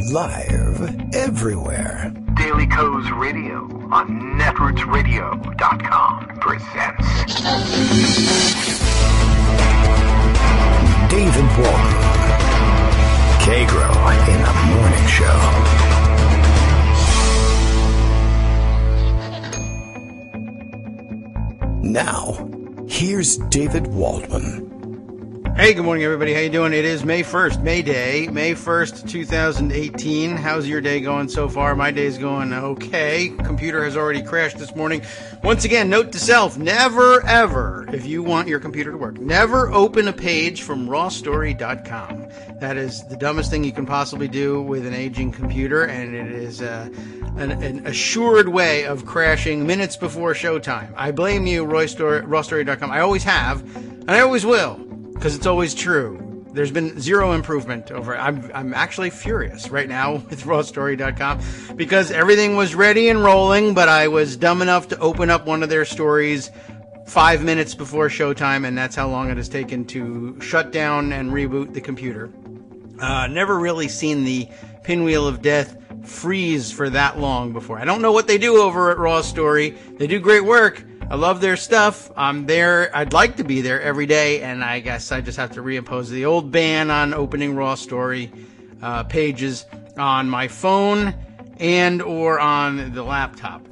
Live everywhere. Daily Co's Radio on netrootsradio.com presents David Waldman. Kagro in the Morning Show. Now, here's David Waldman. Hey, good morning, everybody. How you doing? It is May 1st, May Day, May 1st, 2018. How's your day going so far? My day's going okay. Computer has already crashed this morning. Once again, note to self, never, ever, if you want your computer to work, never open a page from rawstory.com. That is the dumbest thing you can possibly do with an aging computer, and it is an assured way of crashing minutes before showtime. I blame you, rawstory.com. I always have, and I always will. Because it's always true. There's been zero improvement over it. I'm actually furious right now with rawstory.com because everything was ready and rolling, but I was dumb enough to open up one of their stories 5 minutes before showtime, and that's how long it has taken to shut down and reboot the computer. Never really seen the pinwheel of death freeze for that long before. I don't know what they do over at Raw Story. They do great work. I love their stuff. I'm there. I'd like to be there every day, and I guess I just have to reimpose the old ban on opening Raw Story pages on my phone and or on the laptop.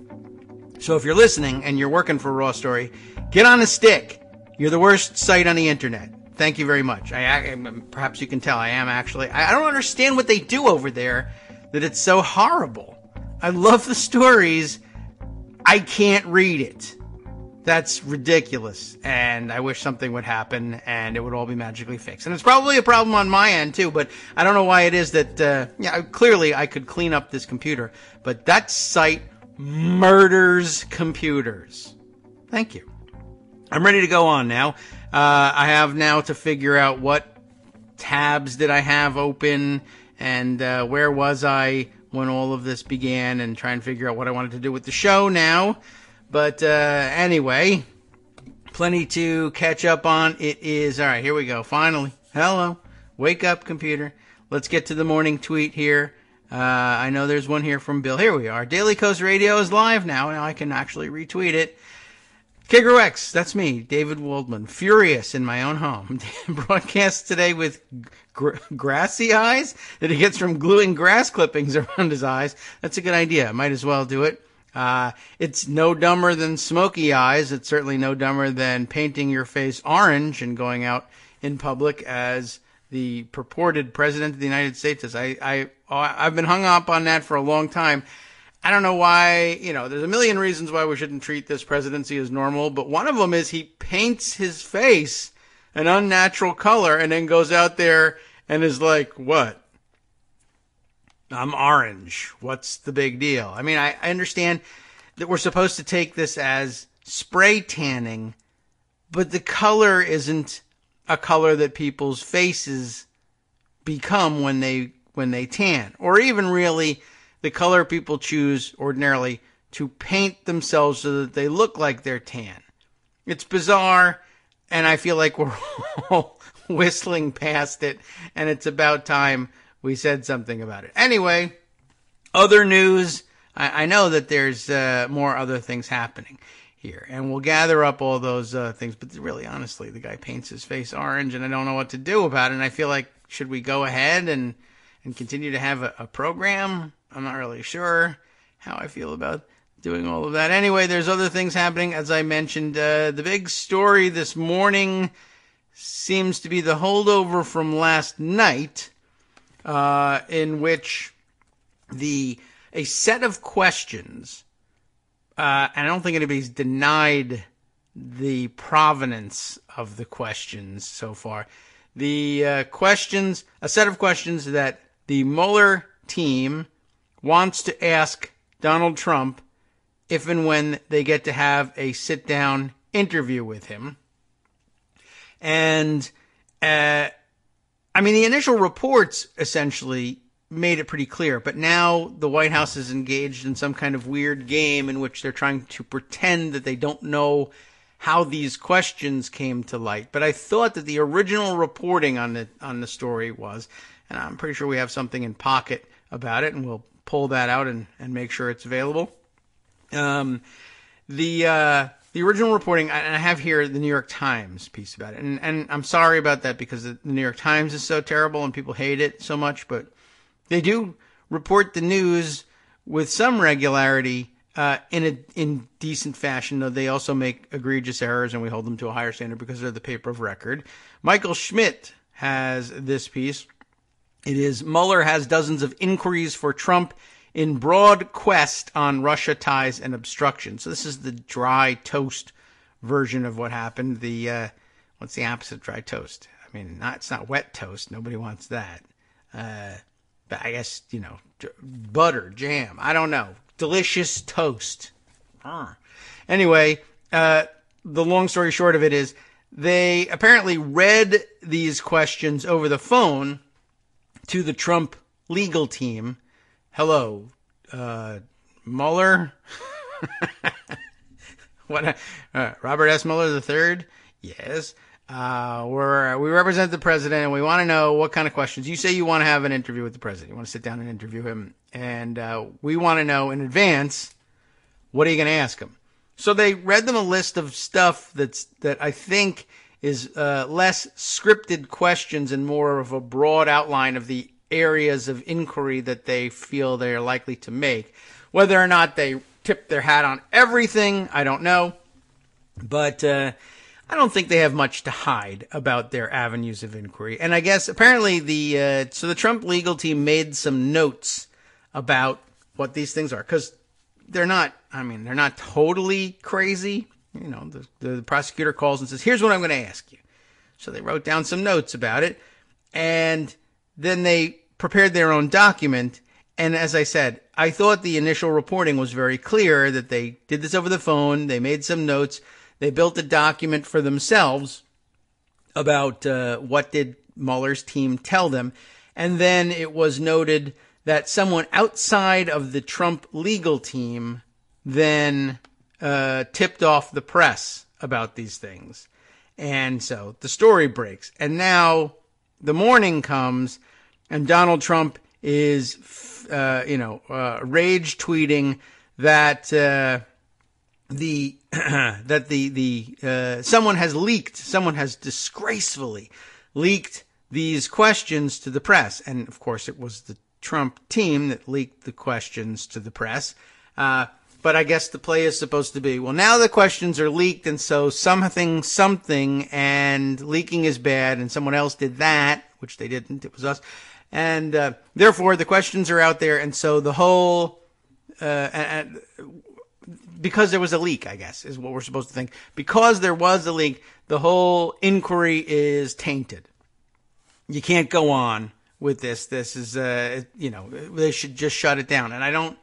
So if you're listening and you're working for Raw Story, get on a stick. You're the worst site on the internet. Thank you very much. Perhaps you can tell I am actually. I don't understand what they do over there that it's so horrible. I love the stories. I can't read it. That's ridiculous, and I wish something would happen, and it would all be magically fixed. And it's probably a problem on my end, too, but I don't know why it is that, clearly I could clean up this computer, but that site murders computers. Thank you. I'm ready to go on now. I have now to figure out what tabs did I have open, and where was I when all of this began, and try and figure out what I wanted to do with the show now. But anyway, plenty to catch up on. It is, all right, here we go. Finally. Hello. Wake up, computer. Let's get to the morning tweet here. I know there's one here from Bill. Here we are. Daily Coast Radio is live now. Now I can actually retweet it. Kagro X, that's me, David Waldman, furious in my own home. Broadcast today with grassy eyes that he gets from gluing grass clippings around his eyes. That's a good idea. Might as well do it. It's no dumber than smoky eyes. It's certainly no dumber than painting your face orange and going out in public as the purported president of the United States. I've been hung up on that for a long time. I don't know why, there's a million reasons why we shouldn't treat this presidency as normal, but one of them is he paints his face an unnatural color and then goes out there and is like, what? I'm orange. What's the big deal? I mean, I understand that we're supposed to take this as spray tanning, but the color isn't a color that people's faces become when they tan, or even really the color people choose ordinarily to paint themselves so that they look like they're tan. It's bizarre, and I feel like we're all whistling past it, and it's about time we said something about it. Anyway, other news. I know that there's more other things happening here, and we'll gather up all those things. But really, honestly, the guy paints his face orange, and I don't know what to do about it. And I feel like, should we go ahead and continue to have a program? I'm not really sure how I feel about doing all of that. Anyway, there's other things happening. As I mentioned, the big story this morning seems to be the holdover from last night, in which a set of questions, and I don't think anybody's denied the provenance of the questions so far. The questions, a set of questions that the Mueller team wants to ask Donald Trump if and when they get to have a sit-down interview with him. And, the initial reports essentially made it pretty clear, but now the White House is engaged in some kind of weird game in which they're trying to pretend that they don't know how these questions came to light. But I thought that the original reporting on the story was, and I'm pretty sure we have something in pocket about it, and we'll pull that out and make sure it's available. The original reporting, and I have here the New York Times piece about it, and I'm sorry about that because the New York Times is so terrible and people hate it so much, but they do report the news with some regularity in decent fashion, though they also make egregious errors, and we hold them to a higher standard because they're the paper of record. Michael Schmidt has this piece. It is, Mueller has dozens of inquiries for Trump in broad quest on Russia ties and obstruction. So this is the dry toast version of what happened. What's the opposite of dry toast? I mean, it's not wet toast. Nobody wants that. But I guess, butter, jam. I don't know. Delicious toast. Anyway, the long story short of it is they apparently read these questions over the phone to the Trump legal team. Hello, Mueller? Robert S. Mueller III? Yes. We represent the president, and we want to know what kind of questions. You say you want to have an interview with the president. You want to sit down and interview him. And we want to know in advance, what are you going to ask him? So they read them a list of stuff that I think is less scripted questions and more of a broad outline of the areas of inquiry that they feel they are likely to make. Whether or not they tip their hat on everything, I don't know. But I don't think they have much to hide about their avenues of inquiry. And I guess apparently the Trump legal team made some notes about what these things are, because they're not totally crazy. The prosecutor calls and says, here's what I'm going to ask you. So they wrote down some notes about it, and then they prepared their own document. And as I said, I thought the initial reporting was very clear that they did this over the phone. They made some notes. They built a document for themselves about what did Mueller's team tell them. And then it was noted that someone outside of the Trump legal team then tipped off the press about these things. And so the story breaks. And now the morning comes, and Donald Trump is, rage tweeting that someone has disgracefully leaked these questions to the press. And of course, it was the Trump team that leaked the questions to the press. But I guess the play is supposed to be, well, now the questions are leaked, and so something, and leaking is bad, and someone else did that, which they didn't. It was us. And therefore, the questions are out there, and so the whole, because there was a leak, I guess, is what we're supposed to think. Because there was a leak, the whole inquiry is tainted. You can't go on with this. This is, they should just shut it down. And I don't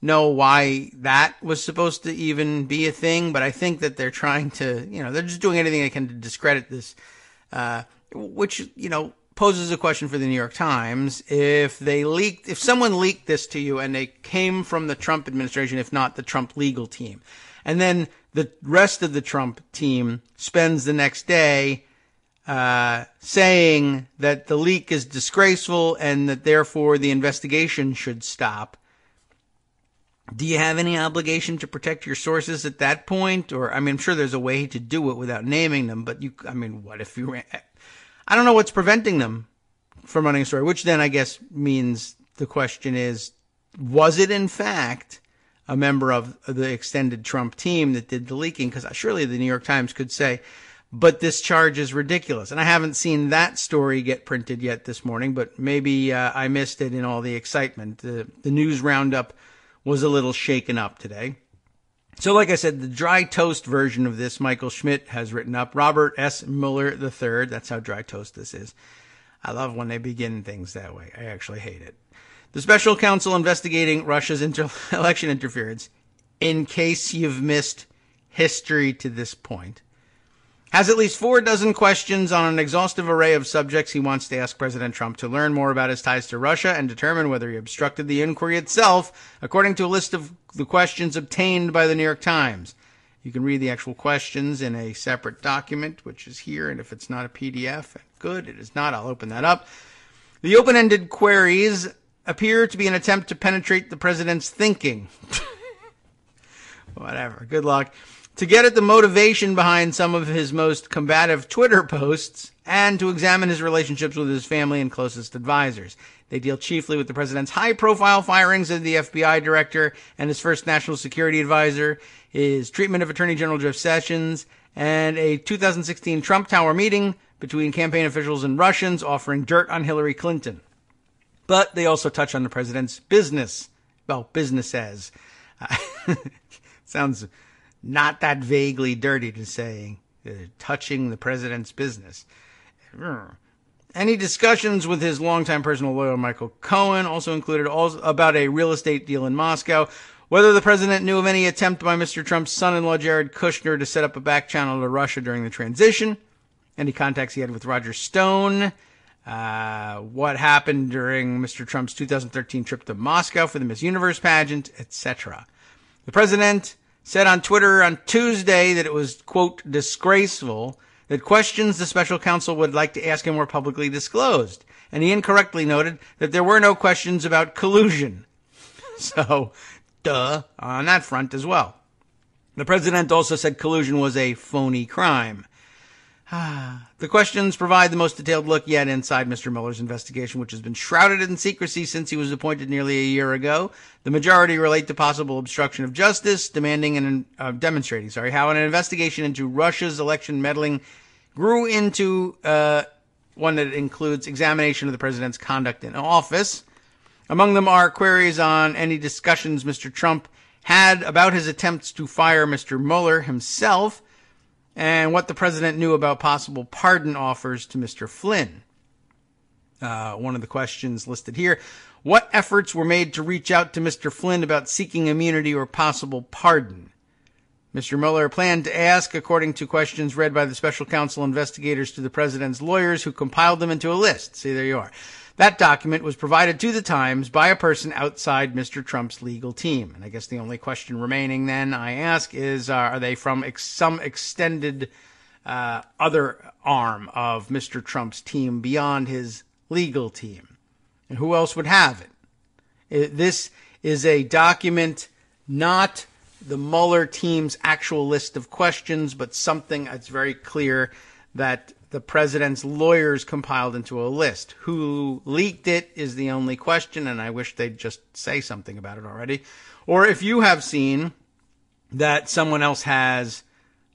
know why that was supposed to even be a thing, but I think that they're trying to, they're just doing anything they can to discredit this, which, poses a question for the New York Times. If someone leaked this to you and they came from the Trump administration, if not the Trump legal team, and then the rest of the Trump team spends the next day saying that the leak is disgraceful and that therefore the investigation should stop, do you have any obligation to protect your sources at that point? Or, I'm sure there's a way to do it without naming them, but what if you ran? I don't know what's preventing them from running a story, which then I guess means the question is, was it in fact a member of the extended Trump team that did the leaking? Because surely the New York Times could say, but this charge is ridiculous. And I haven't seen that story get printed yet this morning, but maybe I missed it in all the excitement. The news roundup was a little shaken up today. So like I said, the dry toast version of this, Michael Schmidt has written up. Robert S. Mueller III. That's how dry toast this is. I love when they begin things that way. I actually hate it. The special counsel investigating Russia's election interference, in case you've missed history to this point, has at least 4 dozen questions on an exhaustive array of subjects he wants to ask President Trump to learn more about his ties to Russia and determine whether he obstructed the inquiry itself, according to a list of the questions obtained by the New York Times. You can read the actual questions in a separate document, which is here, and if it's not a PDF, good. It is not. I'll open that up. The open-ended queries appear to be an attempt to penetrate the president's thinking. Whatever. Good luck. To get at the motivation behind some of his most combative Twitter posts and to examine his relationships with his family and closest advisors. They deal chiefly with the president's high-profile firings of the FBI director and his first national security advisor, his treatment of Attorney General Jeff Sessions, and a 2016 Trump Tower meeting between campaign officials and Russians offering dirt on Hillary Clinton. But they also touch on the president's business. Well, businesses. Sounds not that vaguely dirty to say, touching the president's business. Any discussions with his longtime personal lawyer, Michael Cohen, also included about a real estate deal in Moscow, whether the president knew of any attempt by Mr. Trump's son-in-law, Jared Kushner, to set up a back channel to Russia during the transition, any contacts he had with Roger Stone, what happened during Mr. Trump's 2013 trip to Moscow for the Miss Universe pageant, etc. The president said on Twitter on Tuesday that it was, quote, disgraceful that questions the special counsel would like to ask him were publicly disclosed. And he incorrectly noted that there were no questions about collusion. So, duh, on that front as well. The president also said collusion was a phony crime. The questions provide the most detailed look yet inside Mr. Mueller's investigation, which has been shrouded in secrecy since he was appointed nearly a year ago. The majority relate to possible obstruction of justice, demonstrating how an investigation into Russia's election meddling grew into one that includes examination of the president's conduct in office. Among them are queries on any discussions Mr. Trump had about his attempts to fire Mr. Mueller himself, and what the president knew about possible pardon offers to Mr. Flynn. One of the questions listed here, what efforts were made to reach out to Mr. Flynn about seeking immunity or possible pardon? Mr. Mueller planned to ask, according to questions read by the special counsel investigators to the president's lawyers who compiled them into a list. See, there you are. That document was provided to the Times by a person outside Mr. Trump's legal team. And I guess the only question remaining then, I ask, is are they from some extended other arm of Mr. Trump's team beyond his legal team? And who else would have it? This is a document, not the Mueller team's actual list of questions, but something that's very clear that the president's lawyers compiled into a list. Who leaked it is the only question, and I wish they'd just say something about it already. Or if you have seen that someone else has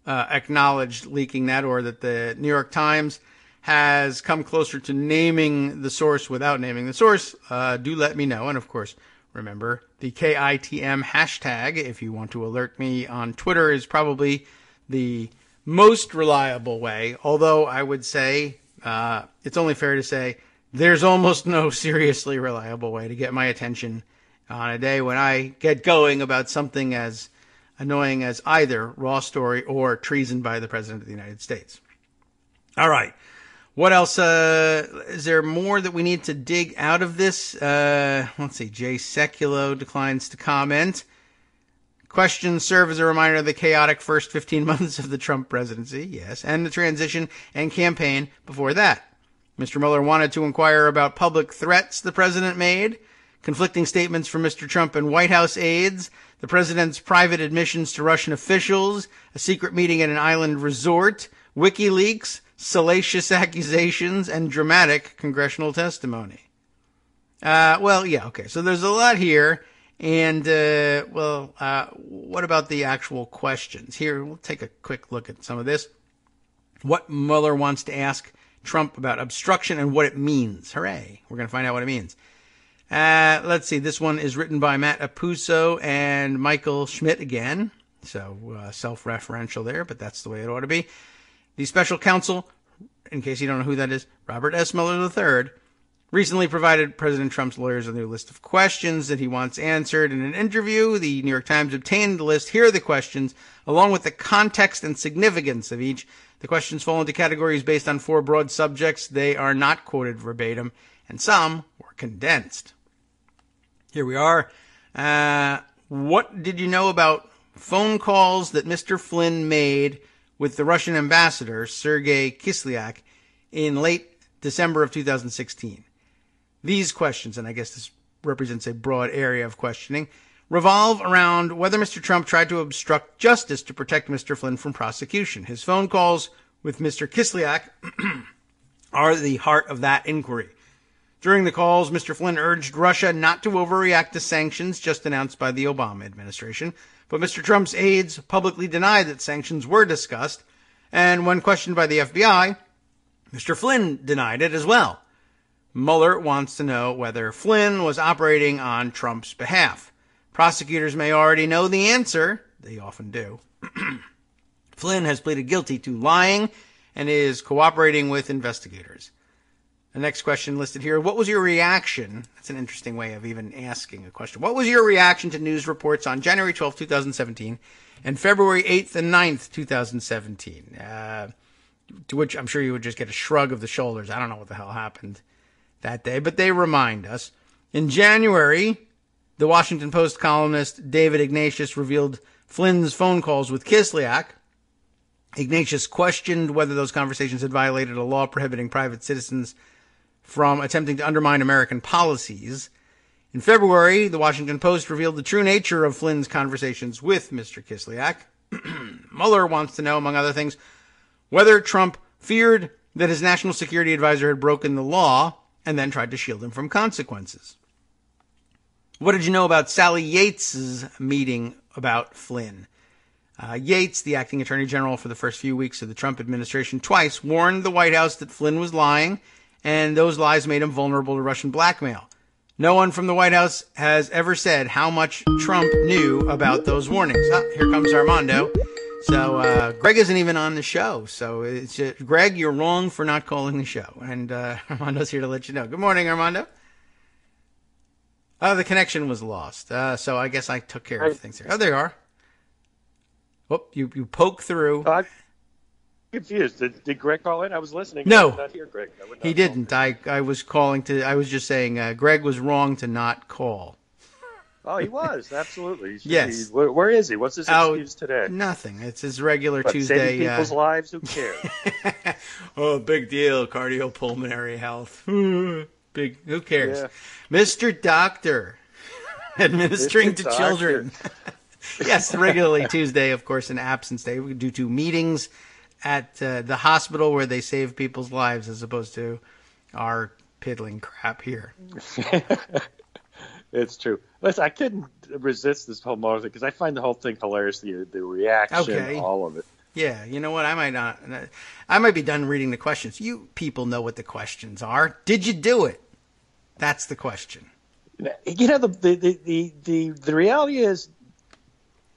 acknowledged leaking that, or that the New York Times has come closer to naming the source without naming the source, do let me know. And of course, remember, the KITM hashtag, if you want to alert me on Twitter, is probably the most reliable way, although I would say, it's only fair to say, there's almost no seriously reliable way to get my attention on a day when I get going about something as annoying as either raw story or treason by the President of the United States. All right. What else? Is there more that we need to dig out of this? Let's see. Jay Sekulow declines to comment. Questions serve as a reminder of the chaotic first 15 months of the Trump presidency, yes, and the transition and campaign before that. Mr. Mueller wanted to inquire about public threats the president made, conflicting statements from Mr. Trump and White House aides, the president's private admissions to Russian officials, a secret meeting at an island resort, WikiLeaks, salacious accusations, and dramatic congressional testimony. Okay, so there's a lot here. And, what about the actual questions? Here, we'll take a quick look at some of this. What Mueller wants to ask Trump about obstruction and what it means. Hooray. We're going to find out what it means. Let's see. This one is written by Matt Apuso and Michael Schmidt again. So, self-referential there, but that's the way it ought to be. The special counsel, in case you don't know who that is, Robert S. Mueller III, recently provided President Trump's lawyers with a new list of questions that he wants answered. In an interview, the New York Times obtained the list. Here are the questions, along with the context and significance of each. The questions fall into categories based on 4 broad subjects. They are not quoted verbatim, and some were condensed. Here we are. What did you know about phone calls that Mr. Flynn made with the Russian ambassador, Sergei Kislyak, in late December of 2016? These questions, and I guess this represents a broad area of questioning, revolve around whether Mr. Trump tried to obstruct justice to protect Mr. Flynn from prosecution. His phone calls with Mr. Kislyak are the heart of that inquiry. During the calls, Mr. Flynn urged Russia not to overreact to sanctions just announced by the Obama administration, but Mr. Trump's aides publicly denied that sanctions were discussed, and when questioned by the FBI, Mr. Flynn denied it as well. Mueller wants to know whether Flynn was operating on Trump's behalf. Prosecutors may already know the answer. They often do. Flynn has pleaded guilty to lying and is cooperating with investigators. The next question listed here, what was your reaction? That's an interesting way of even asking a question. What was your reaction to news reports on January 12, 2017 and February 8th and 9th, 2017? To which I'm sure you would just get a shrug of the shoulders. I don't know what the hell happened that day, but they remind us. In January, the Washington Post columnist David Ignatius revealed Flynn's phone calls with Kislyak. Ignatius questioned whether those conversations had violated a law prohibiting private citizens from attempting to undermine American policies. In February, the Washington Post revealed the true nature of Flynn's conversations with Mr. Kislyak. Mueller wants to know, among other things, whether Trump feared that his national security advisor had broken the law and then tried to shield him from consequences. What did you know about Sally Yates's meeting about Flynn? Yates, the acting attorney general for the first few weeks of the Trump administration, twice warned the White House that Flynn was lying, and those lies made him vulnerable to Russian blackmail. No one from the White House has ever said how much Trump knew about those warnings. Here comes Armando. So Greg isn't even on the show. So it's just, Greg, you're wrong for not calling the show. And Armando's here to let you know. Good morning, Armando. Oh, the connection was lost. So I guess I took care of things here. Oh, there you are. Whoop, you poke through. I'm confused. Did Greg call in? I was listening. No, I did not hear Greg. He didn't. I was calling to. I was just saying Greg was wrong to not call. Oh, he was absolutely. Yes. Where is he? What's his excuse today? Nothing. It's his regular But Tuesday. Saving people's lives. Who cares? Oh, big deal. Cardiopulmonary health. Big. Who cares? Yeah. Mr. Doctor, administering Mr. to Doctor. children. Yes, regularly Tuesday, of course, an absence day due to meetings at the hospital where they save people's lives as opposed to our piddling crap here. It's true. Listen, I couldn't resist this whole Mueller thing because I find the whole thing hilarious, the reaction, all of it. Yeah, you know what? I might be done reading the questions. You people know what the questions are. Did you do it? That's the question. You know, the reality is,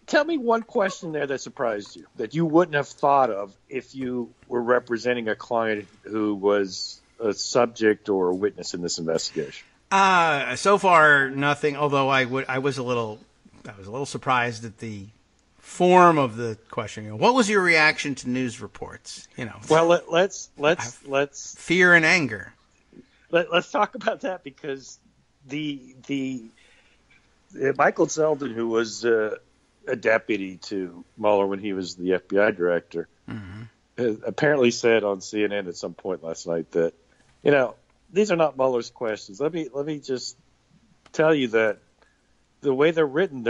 tell me one question there that surprised you, that you wouldn't have thought of if you were representing a client who was a subject or a witness in this investigation. So far, nothing. Although I was a little surprised at the form of the question. What was your reaction to news reports? You know. Well, let's fear and anger. Let's talk about that because the Michael Zeldin, who was a deputy to Mueller when he was the FBI director, apparently said on CNN at some point last night that, you know, these are not Mueller's questions. Let me just tell you that the way they're written,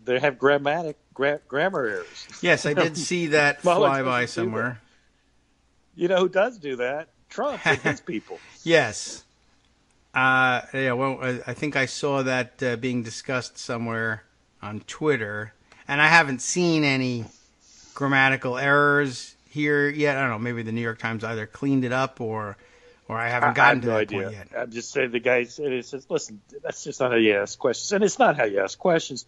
they have grammar errors. Yes, I did see that fly by somewhere. You know who does do that? Trump and his people. Yes. Well, I think I saw that being discussed somewhere on Twitter, and I haven't seen any grammatical errors here yet. I don't know. Maybe the New York Times either cleaned it up or I haven't gotten to that point yet. I'm just saying the guy says, listen, that's just not how you ask questions. And it's not how you ask questions.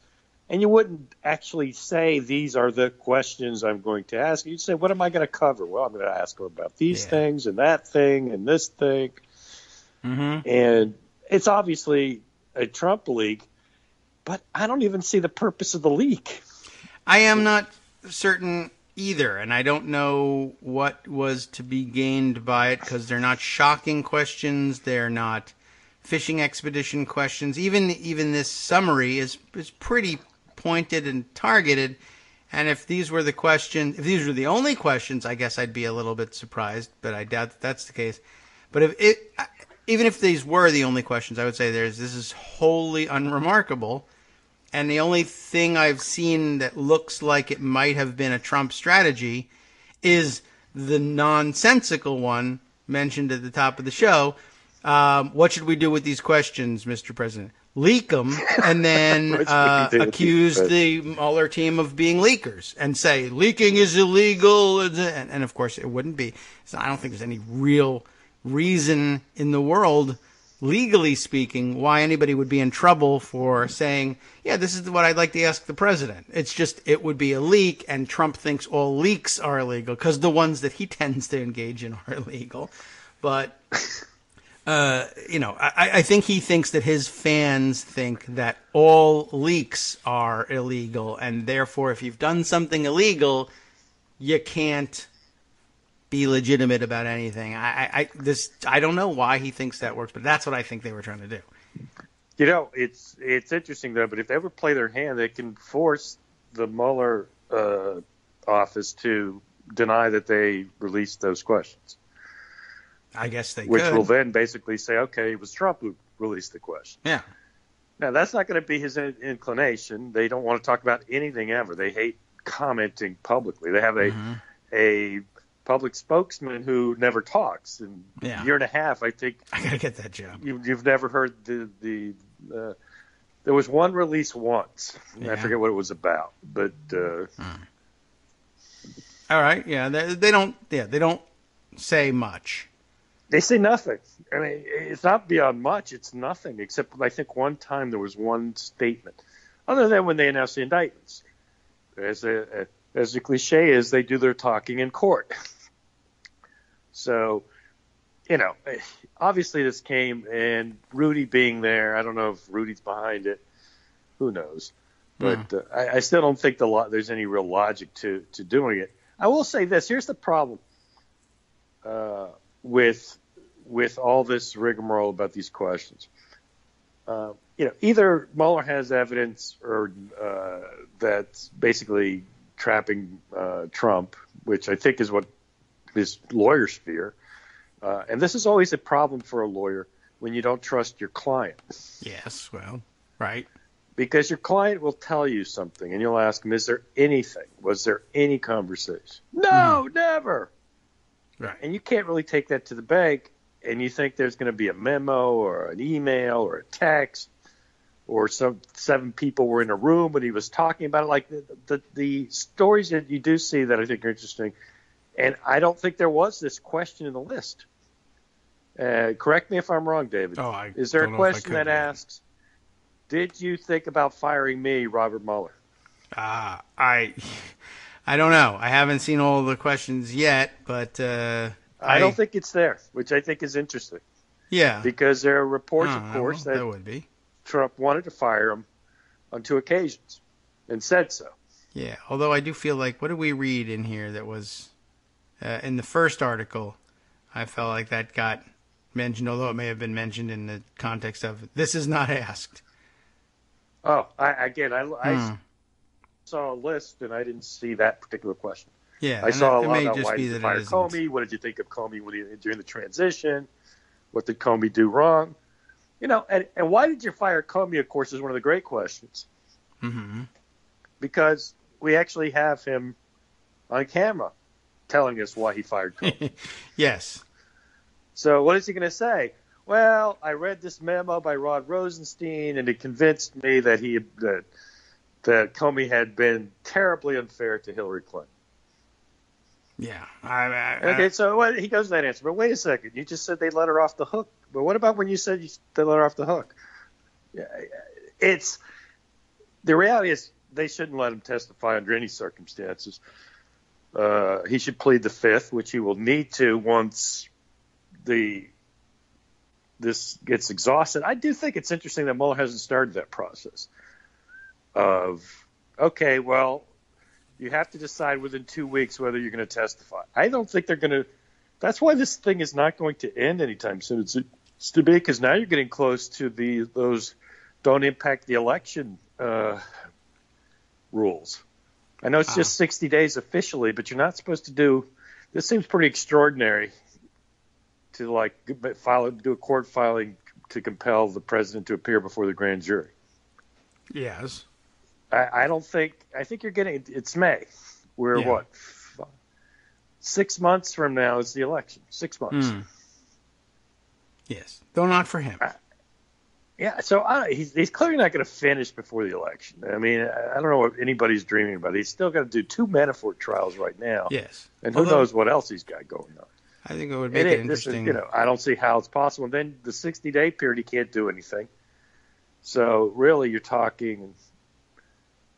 And you wouldn't actually say, these are the questions I'm going to ask. You'd say, what am I going to cover? Well, I'm going to ask her about these things and that thing and this thing. Mm-hmm. And it's obviously a Trump leak, but I don't even see the purpose of the leak. I am not certain either, and I don't know what was to be gained by it because they're not shocking questions. They're not fishing expedition questions. Even this summary is pretty pointed and targeted. And if these were the only questions, I guess I'd be a little bit surprised, but I doubt that that's the case. But even if these were the only questions, I would say this is wholly unremarkable. And the only thing I've seen that looks like it might have been a Trump strategy is the nonsensical one mentioned at the top of the show. What should we do with these questions, Mr. President? Leak them and then accuse the Mueller team of being leakers and say leaking is illegal. And of course, it wouldn't be. So I don't think there's any real reason in the world, legally speaking, why anybody would be in trouble for saying, yeah, this is what I'd like to ask the president. It's just it would be a leak, and Trump thinks all leaks are illegal because the ones that he tends to engage in are illegal. But, I think he thinks that his fans think that all leaks are illegal, and therefore if you've done something illegal, you can't be legitimate about anything. I don't know why he thinks that works, but that's what I think they were trying to do. You know, it's interesting though. But if they ever play their hand, they can force the Mueller office to deny that they released those questions. I guess they which could. Will then basically say, okay, it was Trump who released the question. Yeah. Now that's not going to be his inclination. They don't want to talk about anything ever. They hate commenting publicly. They have a public spokesman who never talks. In a year and a half, I think. I gotta get that job. You've never heard the there was one release once. Yeah. I forget what it was about, but. All right. Yeah. They don't say much. They say nothing. I mean, it's not beyond much. It's nothing, except I think one time there was one statement, other than when they announced the indictments. As the cliche is, they do their talking in court. So, obviously this came, and Rudy being there, I don't know if Rudy's behind it. Who knows? But I still don't think there's any real logic to doing it. I will say this. Here's the problem with all this rigmarole about these questions. Either Mueller has evidence or that's basically trapping Trump, which I think is what his lawyers fear. And this is always a problem for a lawyer when you don't trust your client. Yes, well, right. Because your client will tell you something, and you'll ask him, is there anything? Was there any conversation? No, never. Right. And you can't really take that to the bank, and you think there's going to be a memo or an email or a text or some 7 people were in a room when he was talking about it. Like the stories that you do see that I think are interesting. And I don't think there was this question in the list. Correct me if I'm wrong, David. Is there a question that asks, did you think about firing me, Robert Mueller? I don't know. I haven't seen all the questions yet, but I don't think it's there, which I think is interesting. Yeah. Because there are reports, of course, that would be. Trump wanted to fire him on 2 occasions and said so. Yeah, although I do feel like, what did we read in here that was in the first article? I felt like that got mentioned, although it may have been mentioned in the context of, this is not asked. Oh, I saw a list, and I didn't see that particular question. Yeah, I saw a lot about why did you fire Comey? What did you think of Comey during the transition? What did Comey do wrong? And why did you fire Comey, of course, is one of the great questions. Mm-hmm. Because we actually have him on camera telling us why he fired Comey. Yes. So what is he going to say? Well, I read this memo by Rod Rosenstein, and it convinced me that that Comey had been terribly unfair to Hillary Clinton. Yeah. Okay, so he goes to that answer. But wait a second. You just said they let her off the hook. But what about when you said they let her off the hook? The reality is they shouldn't let him testify under any circumstances. He should plead the Fifth, which he will need to once this gets exhausted. I do think it's interesting that Mueller hasn't started that process of, okay, well, you have to decide within 2 weeks whether you're going to testify. I don't think they're going to. That's why this thing is not going to end anytime soon. It's to be, because now you're getting close to those don't impact the election rules. I know it's just 60 days officially, but you're not supposed to do. This seems pretty extraordinary. to do a court filing to compel the president to appear before the grand jury. Yes. I think you're getting, it's May. We're what? 6 months from now is the election. 6 months. Yes. Though not for him. Yeah, so he's clearly not going to finish before the election. I mean, I don't know what anybody's dreaming about. He's still got to do 2 Manafort trials right now. Yes. And who knows what else he's got going on. I think it would make it interesting. I don't see how it's possible. And then the 60-day period, he can't do anything. So really, you're talking.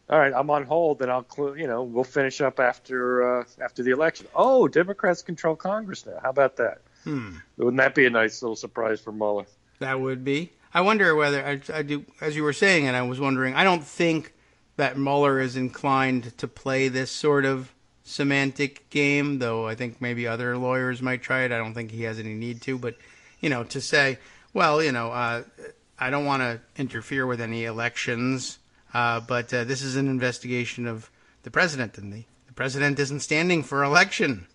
All right, I'm on hold, and we'll finish up after the election. Oh, Democrats control Congress now. How about that? Wouldn't that be a nice little surprise for Mueller? That would be. I wonder whether I do, as you were saying, and I was wondering. I don't think that Mueller is inclined to play this sort of semantic game, though I think maybe other lawyers might try it. I don't think he has any need to, but to say, well, I don't want to interfere with any elections, but this is an investigation of the president, and the president isn't standing for election.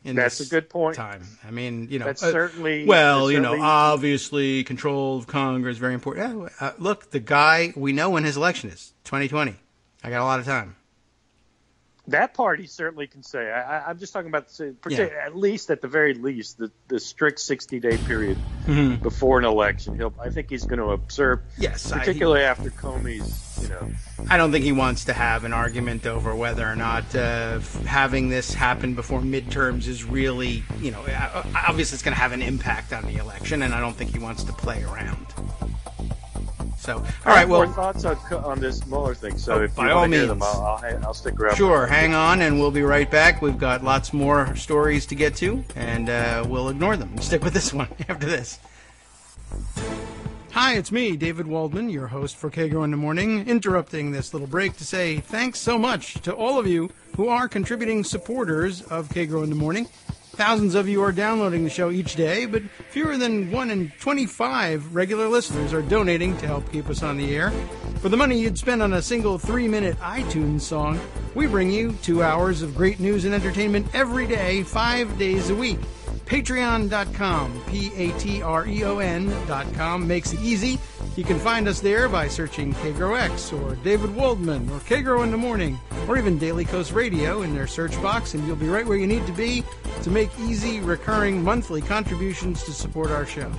That's a good point. Time. I mean, that's certainly. Well, obviously, control of Congress is very important. Look, the guy we know when his election is 2020. I got a lot of time. That part he certainly can say. I'm just talking about at least, at the very least, the strict 60-day period before an election. I think he's going to observe. Yes, particularly after Comey's. I don't think he wants to have an argument over whether or not having this happen before midterms is really, obviously it's going to have an impact on the election, and I don't think he wants to play around. So, all right. Well, more thoughts on this Mueller thing. So, if you by all want to means, hear them, I'll stick around. Sure, hang on, and we'll be right back. We've got lots more stories to get to, and we'll ignore them. Stick with this one after this. Hi, it's me, David Waldman, your host for Kagro in the Morning, interrupting this little break to say thanks so much to all of you who are contributing supporters of Kagro in the Morning. Thousands of you are downloading the show each day, but fewer than 1 in 25 regular listeners are donating to help keep us on the air. For the money you'd spend on a single 3-minute iTunes song, we bring you 2 hours of great news and entertainment every day, 5 days a week. Patreon.com, Patreon.com makes it easy. You can find us there by searching KagroX or David Waldman or Kagro in the Morning or even Daily Coast Radio in their search box, and you'll be right where you need to be to make easy, recurring, monthly contributions to support our show.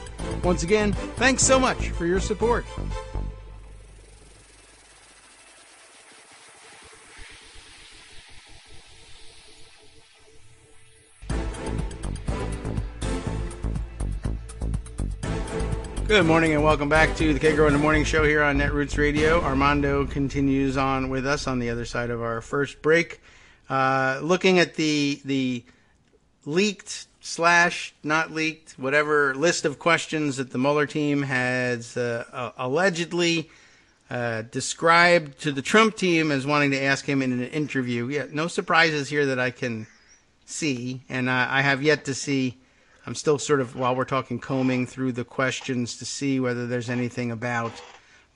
Once again, thanks so much for your support. Good morning and welcome back to the Kagro in the Morning show here on Netroots Radio. Armando continues on with us on the other side of our first break. Looking at the leaked / not leaked, whatever list of questions that the Mueller team has allegedly described to the Trump team as wanting to ask him in an interview. Yeah, no surprises here that I can see, and I have yet to see. I'm still sort of, while we're talking, combing through the questions to see whether there's anything about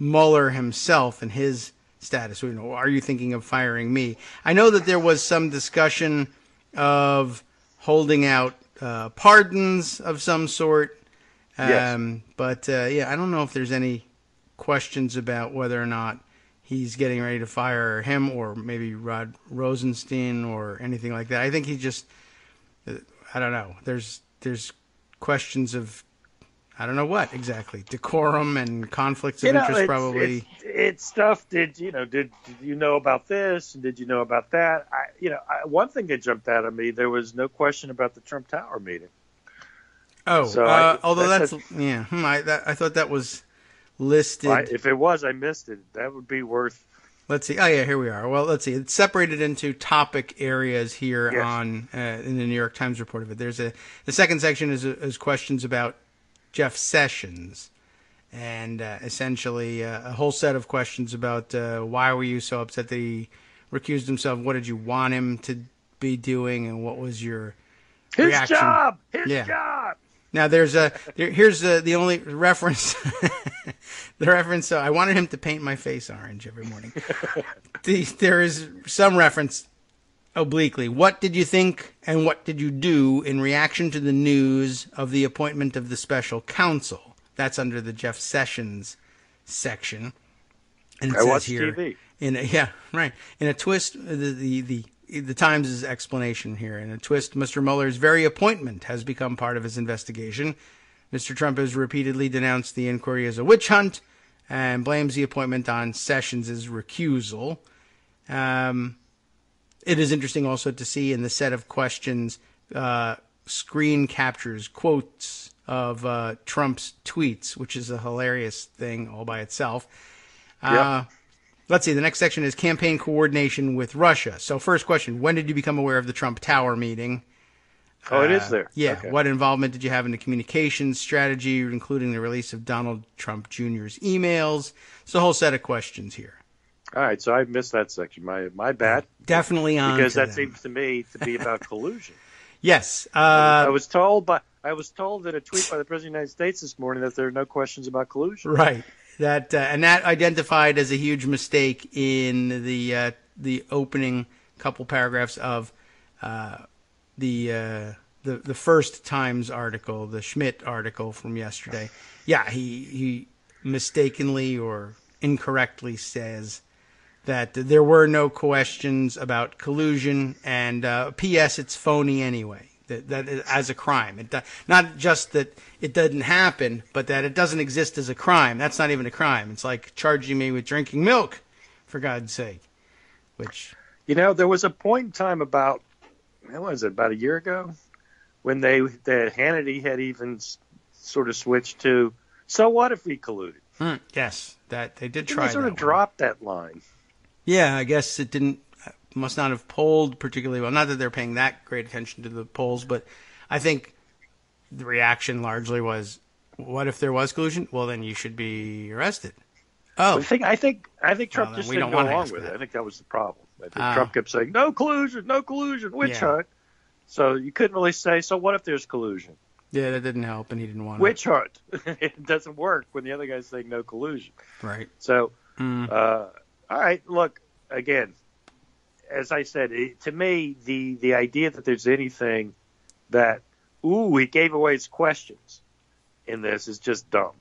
Mueller himself and his status. Are you thinking of firing me? I know that there was some discussion of holding out pardons of some sort. Yes. But I don't know if there's any questions about whether or not he's getting ready to fire him or maybe Rod Rosenstein or anything like that. I think he just, I don't know. There's questions of, I don't know what exactly, decorum and conflicts of interest probably. It's stuff. Did you know about this? And did you know about that? One thing that jumped out at me, there was no question about the Trump Tower meeting. Oh, so I thought that was listed. If it was, I missed it. That would be worth. Let's see. Oh, yeah, here we are. Well, let's see. It's separated into topic areas here in the New York Times report of it. The second section is questions about Jeff Sessions, and essentially a whole set of questions about why were you so upset that he recused himself? What did you want him to be doing, and what was your reaction? His job. Now here's the only reference. The reference. So I wanted him to paint my face orange every morning. There is some reference obliquely, what did you think and what did you do in reaction to the news of the appointment of the special counsel? That's under the Jeff Sessions section. And it I says watch here, TV. In a twist, the Times' explanation here. In a twist, Mr. Mueller's very appointment has become part of his investigation. Mr. Trump has repeatedly denounced the inquiry as a witch hunt and blames the appointment on Sessions' recusal. It is interesting also to see in the set of questions screen captures, quotes of Trump's tweets, which is a hilarious thing all by itself. Let's see. The next section is campaign coordination with Russia. So first question, when did you become aware of the Trump Tower meeting? Oh, it is there. Yeah. Okay. What involvement did you have in the communications strategy, including the release of Donald Trump Jr.'s emails? It's a whole set of questions here. All right, so I missed that section. My bad. Definitely on because to that them. seems to me to be about collusion. Yes. I was told that a tweet by the President of the United States this morning that there are no questions about collusion. Right. That identified as a huge mistake in the opening couple paragraphs of the first Times article, the Schmidt article from yesterday. Yeah, he mistakenly or incorrectly says that there were no questions about collusion, and P.S. it's phony anyway. That as a crime, not just that it doesn't happen, but that it doesn't exist as a crime. That's not even a crime. It's like charging me with drinking milk, for God's sake. Which there was a point in time about a year ago, when that Hannity had even sort of switched to, so what if we colluded? Yes, that they did try. They sort that of dropped that line. Yeah, I guess it didn't. Must not have polled particularly well. Not that they're paying that great attention to the polls, but I think the reaction largely was, "What if there was collusion? Well, then you should be arrested." Oh, I think Trump just didn't go along with it. I think that was the problem. I think Trump kept saying, "No collusion, witch hunt." So you couldn't really say, "So what if there's collusion?" Yeah, that didn't help, and he didn't want witch hunt. It doesn't work when the other guy's saying no collusion. Right. So, all right, look again. As I said, to me, the idea that there's anything that, he gave away his questions in this is just dumb.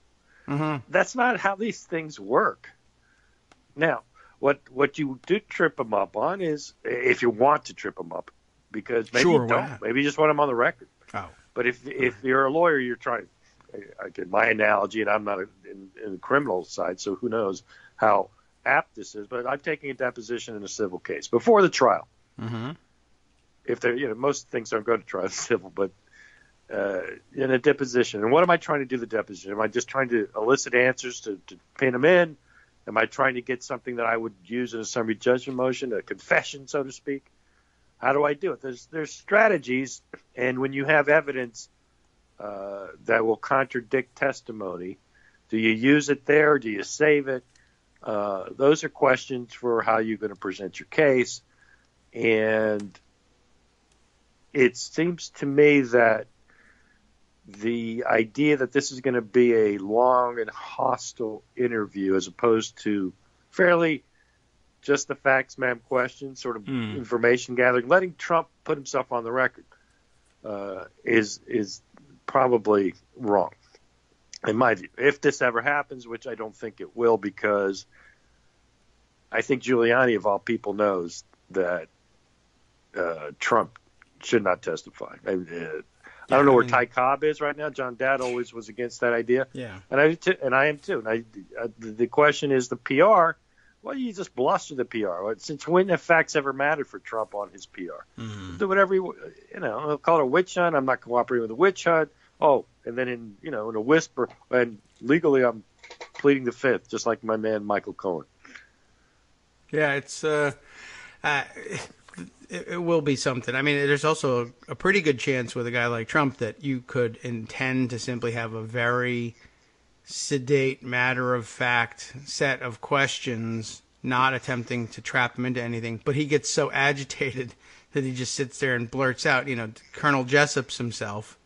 Mm-hmm. That's not how these things work. Now, what you do trip them up on is, if you want to trip them up, because maybe you don't. Maybe you just want them on the record. Oh. But if you're a lawyer, you're trying. Again, my analogy, and I'm not in the criminal side, so who knows how apt this is, but I'm taking a deposition in a civil case before the trial. Mm-hmm. If they're, most things don't go to trial in civil, but in a deposition. And what am I trying to do the deposition? Am I just trying to elicit answers to pin them in? Am I trying to get something that I would use in a summary judgment motion, a confession, so to speak? How do I do it? There's strategies, and when you have evidence that will contradict testimony, do you use it there? Do you save it? Those are questions for how you're going to present your case. And it seems to me that the idea that this is going to be a long and hostile interview as opposed to fairly just the facts, ma'am questions, sort of information gathering, letting Trump put himself on the record is probably wrong. In my view, if this ever happens, which I don't think it will, because I think Giuliani, of all people, knows that Trump should not testify. I don't know where Ty Cobb is right now. John Dad always was against that idea. Yeah, and I am too. And the question is the PR. Well, you just bluster the PR. Since when have facts ever mattered for Trump on his PR? Do whatever he'll call it a witch hunt. I'm not cooperating with a witch hunt. Oh, and then in a whisper, and legally I'm pleading the fifth, just like my man Michael Cohen. Yeah, it's it will be something. I mean, there's also a pretty good chance with a guy like Trump that you could intend to simply have a very sedate, matter-of-fact set of questions, not attempting to trap him into anything, but he gets so agitated that he just sits there and blurts out, Colonel Jessup's himself.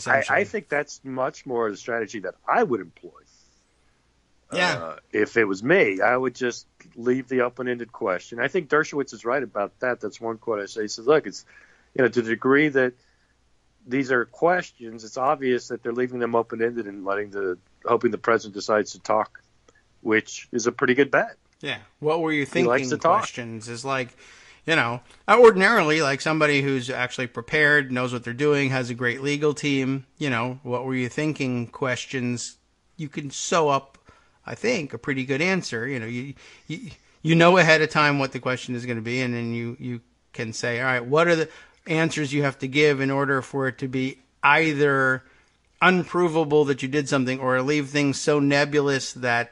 I think that's much more the strategy that I would employ. If it was me, I would just leave the open-ended question. I think Dershowitz is right about that. That's one quote I say. He says, look, it's, to the degree that these are questions, it's obvious that they're leaving them open-ended and hoping the president decides to talk, which is a pretty good bet. Yeah. What were you thinking? He likes to talk. Questions is like, ordinarily, like somebody who's actually prepared, knows what they're doing, has a great legal team, what were you thinking questions, you can sew up, I think, a pretty good answer. You know ahead of time what the question is going to be, and then you can say, all right, what are the answers you have to give in order for it to be either unprovable that you did something or leave things so nebulous that,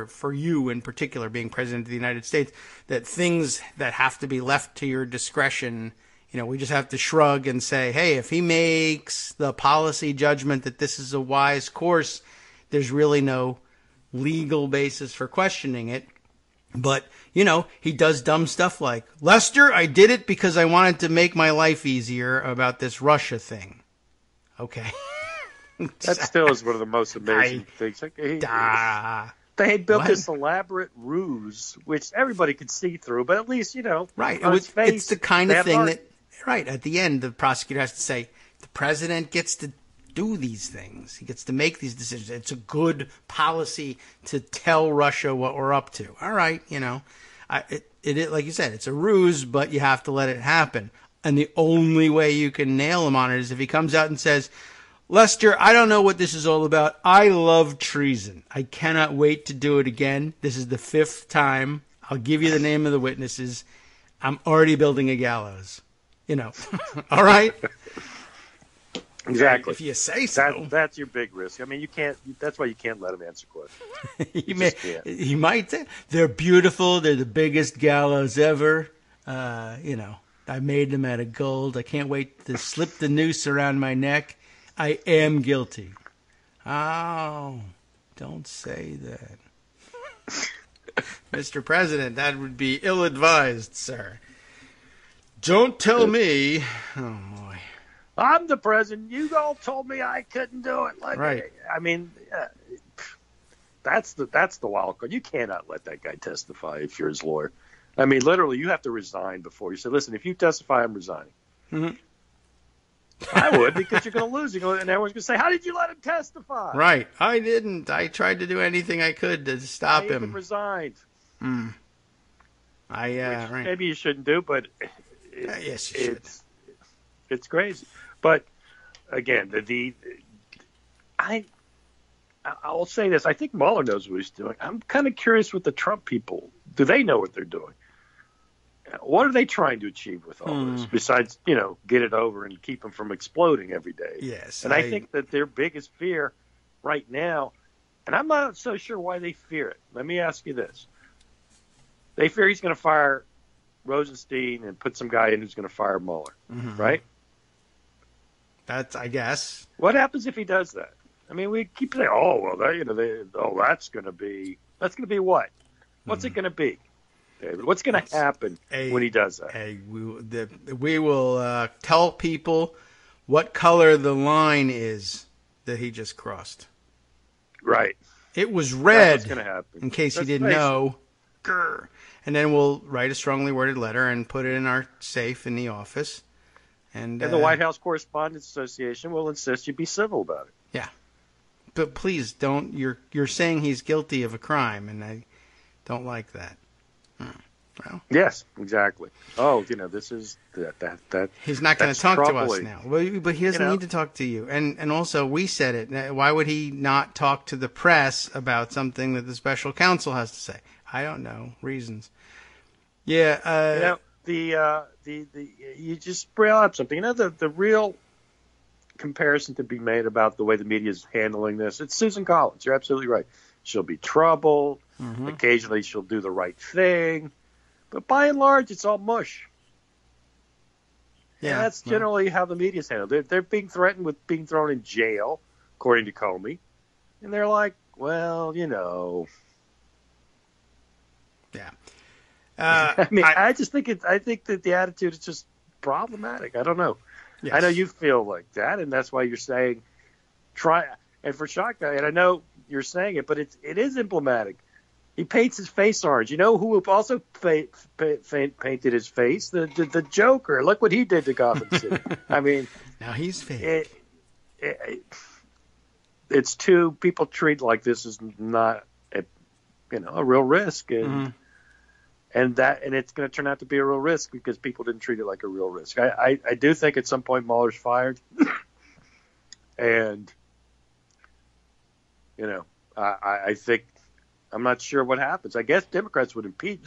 for you in particular, being president of the United States, that things that have to be left to your discretion, we just have to shrug and say, hey, if he makes the policy judgment that this is a wise course, there's really no legal basis for questioning it. But, he does dumb stuff like, Lester, I did it because I wanted to make my life easier about this Russia thing. Okay. That still is one of the most amazing things. They had built this elaborate ruse, which everybody could see through, but at least, right. On his face, it's the kind of thing that, right, at the end, the prosecutor has to say, the president gets to do these things. He gets to make these decisions. It's a good policy to tell Russia what we're up to. All right, it like you said, it's a ruse, but you have to let it happen. And the only way you can nail him on it is if he comes out and says, Lester, I don't know what this is all about. I love treason. I cannot wait to do it again. This is the 5th time. I'll give you the name of the witnesses. I'm already building a gallows. All right? Exactly. If you say so. That's your big risk. I mean, you can't. That's why you can't let him answer questions. He might say, they're beautiful. They're the biggest gallows ever. I made them out of gold. I can't wait to slip the noose around my neck. I am guilty. Oh, don't say that. Mr. President, that would be ill-advised, sir. Don't tell me. Oh, boy. I'm the president. You all told me I couldn't do it. Right. I mean, that's the wild card. You cannot let that guy testify if you're his lawyer. I mean, literally, you have to resign before you say, listen, if you testify, I'm resigning. Mm-hmm. I would, because you're going to lose. And everyone's going to say, how did you let him testify? Right. I didn't. I tried to do anything I could to stop him. I even resigned. Right. Maybe you shouldn't do, but yes, you should. It's crazy. But again, I'll say this. I think Mueller knows what he's doing. I'm kind of curious with the Trump people. Do they know what they're doing? What are they trying to achieve with all this besides, get it over and keep them from exploding every day? Yes. And I think that their biggest fear right now, and I'm not so sure why they fear it. Let me ask you this. They fear he's going to fire Rosenstein and put some guy in who's going to fire Mueller, right? That's, I guess. What happens if he does that? I mean, we keep saying, that's going to be what? What's it going to be? David, what's going to happen when he does that? We will tell people what color the line is that he just crossed. Right. It was red. That's what's going to happen. In case you didn't know. Grr. And then we'll write a strongly worded letter and put it in our safe in the office. And the White House Correspondents Association will insist you be civil about it. Yeah. But please don't. You're saying he's guilty of a crime, and I don't like that. Well, yes, exactly. Oh, this is that. He's not going to talk to us now. But he doesn't need to talk to you. And also, we said it. Why would he not talk to the press about something that the special counsel has to say? I don't know reasons. Yeah. You just brought up something. The real comparison to be made about the way the media is handling this. It's Susan Collins. You're absolutely right. She'll be troubled. Mm-hmm. Occasionally she'll do the right thing. But by and large, it's all mush. Yeah, and that's generally how the media's handled. They're being threatened with being thrown in jail, according to Comey. And they're like, well, Yeah. I think that the attitude is just problematic. I don't know. Yes. I know you feel like that, and that's why you're saying try. And for Shaka, and I know you're saying it, but it is emblematic. He paints his face orange. You know who also painted his face? The Joker. Look what he did to Gotham City. I mean, now he's fake. It's too, people treat like this is not a real risk, and it's going to turn out to be a real risk because people didn't treat it like a real risk. I do think at some point Mueller's fired, and I think, I'm not sure what happens. I guess Democrats would impeach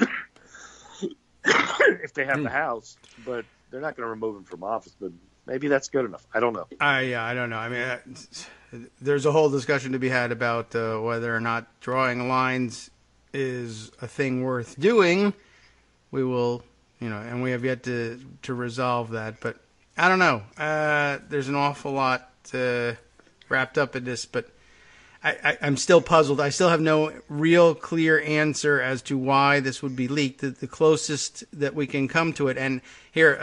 if they have the House, but they're not going to remove him from office. But maybe that's good enough. I don't know. I don't know. I mean, there's a whole discussion to be had about whether or not drawing lines is a thing worth doing. We will, and we have yet to resolve that. But I don't know. There's an awful lot wrapped up in this, but I'm still puzzled. I still have no real clear answer as to why this would be leaked. The closest that we can come to it, and here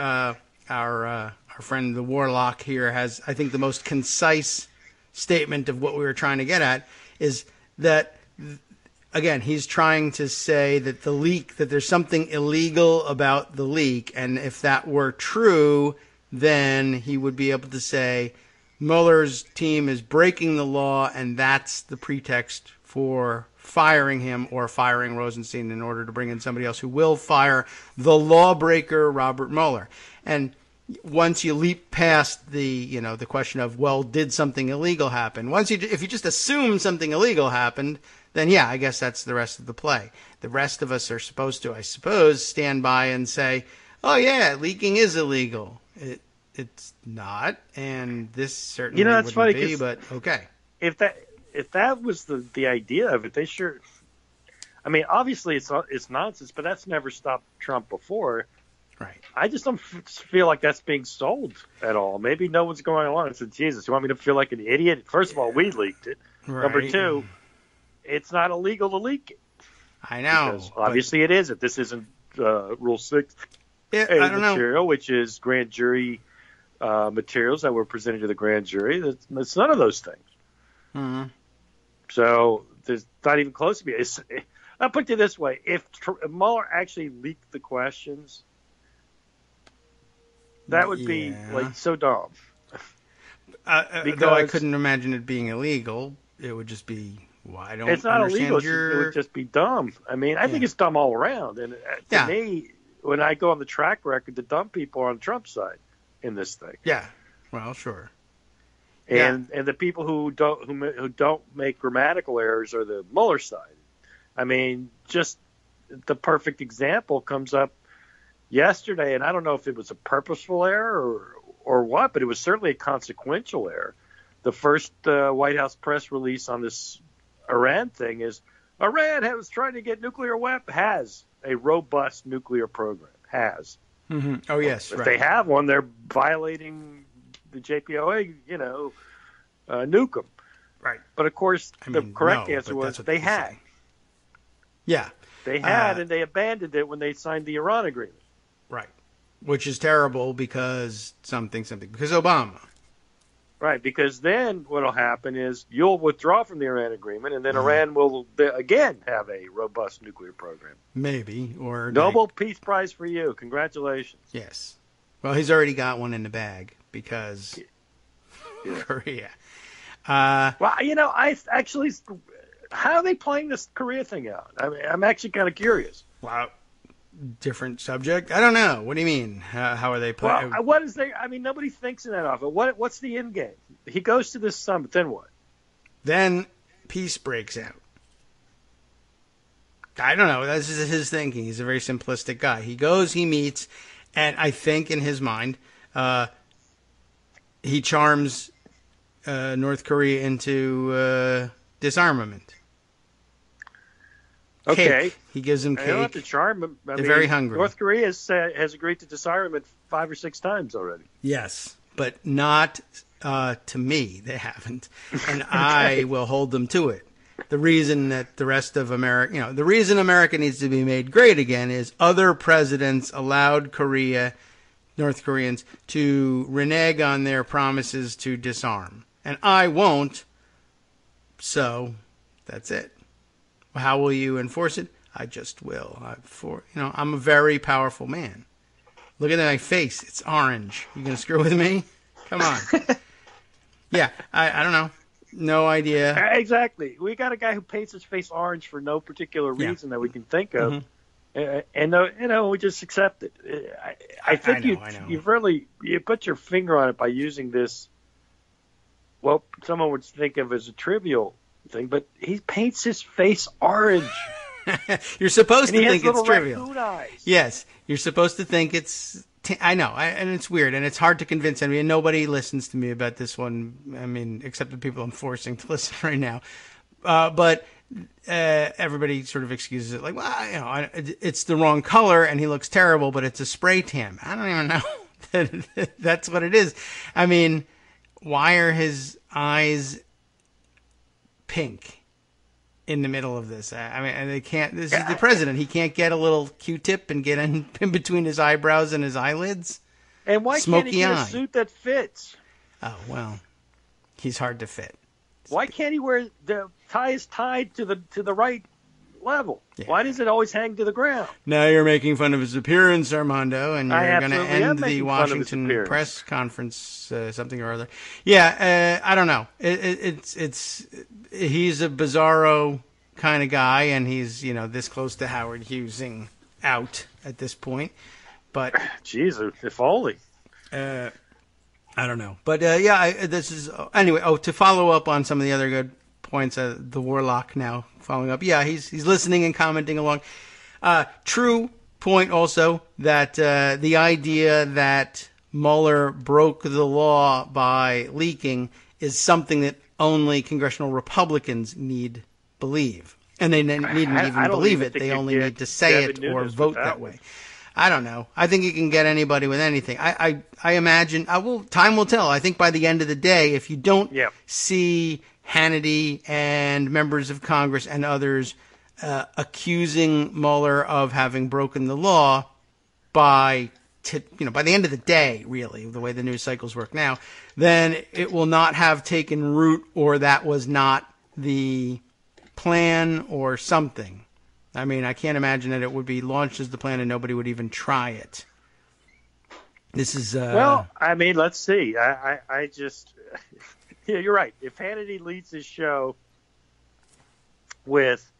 our friend the Warlock here has, I think, the most concise statement of what we were trying to get at, is that, again, he's trying to say that the leak, that there's something illegal about the leak, and if that were true, then he would be able to say Mueller's team is breaking the law, and that's the pretext for firing him or firing Rosenstein in order to bring in somebody else who will fire the lawbreaker Robert Mueller. And once you leap past the question of, well, did something illegal happen? If you just assume something illegal happened, then yeah, I guess that's the rest of the play. The rest of us are supposed to, I suppose, stand by and say, oh yeah, leaking is illegal. It's not, and this certainly that's wouldn't funny, be, but okay. If that was the idea of it, they sure. I mean, obviously it's nonsense, but that's never stopped Trump before. Right. I just don't feel like that's being sold at all. Maybe no one's going along and said, Jesus, you want me to feel like an idiot? First of all, we leaked it. Right. Number two, it's not illegal to leak it. I know. Because obviously it isn't. This isn't Rule 6 I don't material, which is grand jury materials that were presented to the grand jury. It's none of those things. Mm-hmm. So there's not even close to me. I'll put it this way. If Mueller actually leaked the questions, that would be so dumb. Though I couldn't imagine it being illegal. It would just be, I don't it's not understand illegal. It would just be dumb. I mean, I think it's dumb all around. And to me, when I go on the track record, the dumb people are on Trump's side in this thing. Yeah. Well, sure. And the people who don't make grammatical errors are the Mueller side. I mean, just the perfect example comes up yesterday, and I don't know if it was a purposeful error or what, but it was certainly a consequential error. The first White House press release on this Iran thing is Iran was trying to get nuclear weapons, has a robust nuclear program, has. Mm-hmm. Oh, yes, if they have one, they're violating the JPOA, nuke them. Right. But, of course, the correct answer was they had. Yeah. They had, and they abandoned it when they signed the Iran agreement. Right. Which is terrible because something, because Obama. Right, because then what will happen is you'll withdraw from the Iran agreement, and then Iran will again have a robust nuclear program. Maybe. Or Nobel Peace Prize for you. Congratulations. Yes. Well, he's already got one in the bag because Korea. Well, I actually, how are they playing this Korea thing out? I mean, I'm actually kind of curious. Wow. Different subject? I don't know. What do you mean? How are they playing? Well, what is they? I mean, nobody thinks in that often. What's the end game? He goes to this summit, then what? Then peace breaks out. I don't know. This is his thinking. He's a very simplistic guy. He goes, he meets, and I think in his mind, he charms North Korea into disarmament. Okay. Cake. He gives them cake. They don't have to charm them. They're very hungry. North Korea has agreed to disarmament 5 or 6 times already. Yes, but not to me. They haven't. And I will hold them to it. The reason that the rest of America, the reason America needs to be made great again is other presidents allowed North Koreans, to renege on their promises to disarm. And I won't, so That's it. How will you enforce it? I just will. I'm a very powerful man. Look at my face. It's orange. You gonna screw with me? Come on. Yeah, I don't know. No idea. Exactly. We got a guy who paints his face orange for no particular reason that we can think of. Mm-hmm. And we just accept it. I think you put your finger on it by using this, well, someone would think of as a trivial thing, but he paints his face orange. You're supposed to think it's trivial. Raccoon eyes. Yes, you're supposed to think it's. I know, and it's weird, and it's hard to convince anybody. And nobody listens to me about this one. I mean, except the people I'm forcing to listen right now. But everybody sort of excuses it, like, well, it's the wrong color, and he looks terrible, but it's a spray tan. I don't even know that that's what it is. I mean, why are his eyes pink in the middle of this? I mean, they can't. This is the president. He can't get a little Q-tip and get in between his eyebrows and his eyelids. And why can't he get a suit that fits? Oh well, he's hard to fit. Why can't he wear the tie is tied to the right level? Yeah. Why does it always hang to the ground? Now you're making fun of his appearance, Armando, and you're going to end the Washington press conference, something or other. Yeah, I don't know. He's a bizarro kind of guy, and he's this close to Howard Hughesing out at this point. But Jesus, if only. I don't know, but this is anyway. Oh, to follow up on some of the other good points, the Warlock now following up. Yeah, he's listening and commenting along. True point also that the idea that Mueller broke the law by leaking is something that only congressional Republicans need believe, and they needn't even believe it. They only need to say it or vote that way. I don't know. I think you can get anybody with anything. I imagine. Time will tell. I think by the end of the day, if you don't see Hannity and members of Congress and others accusing Mueller of having broken the law by the end of the day, really, the way the news cycles work now, then it will not have taken root, or that was not the plan or something. I mean, I can't imagine that it would be launched as the plan and nobody would even try it. This is... Well, I mean, let's see. I just... Yeah, you're right. If Hannity leads his show with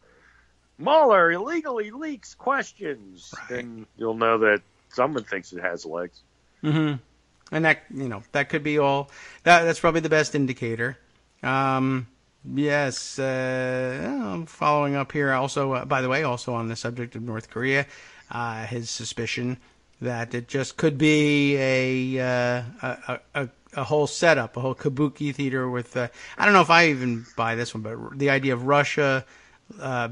Mueller illegally leaks questions, then you'll know that someone thinks it has legs. Mm-hmm. And that could be all... That's probably the best indicator. Yes, following up here also, by the way, also on the subject of North Korea, his suspicion that it just could be a whole setup, a whole kabuki theater with, I don't know if I even buy this one, but the idea of Russia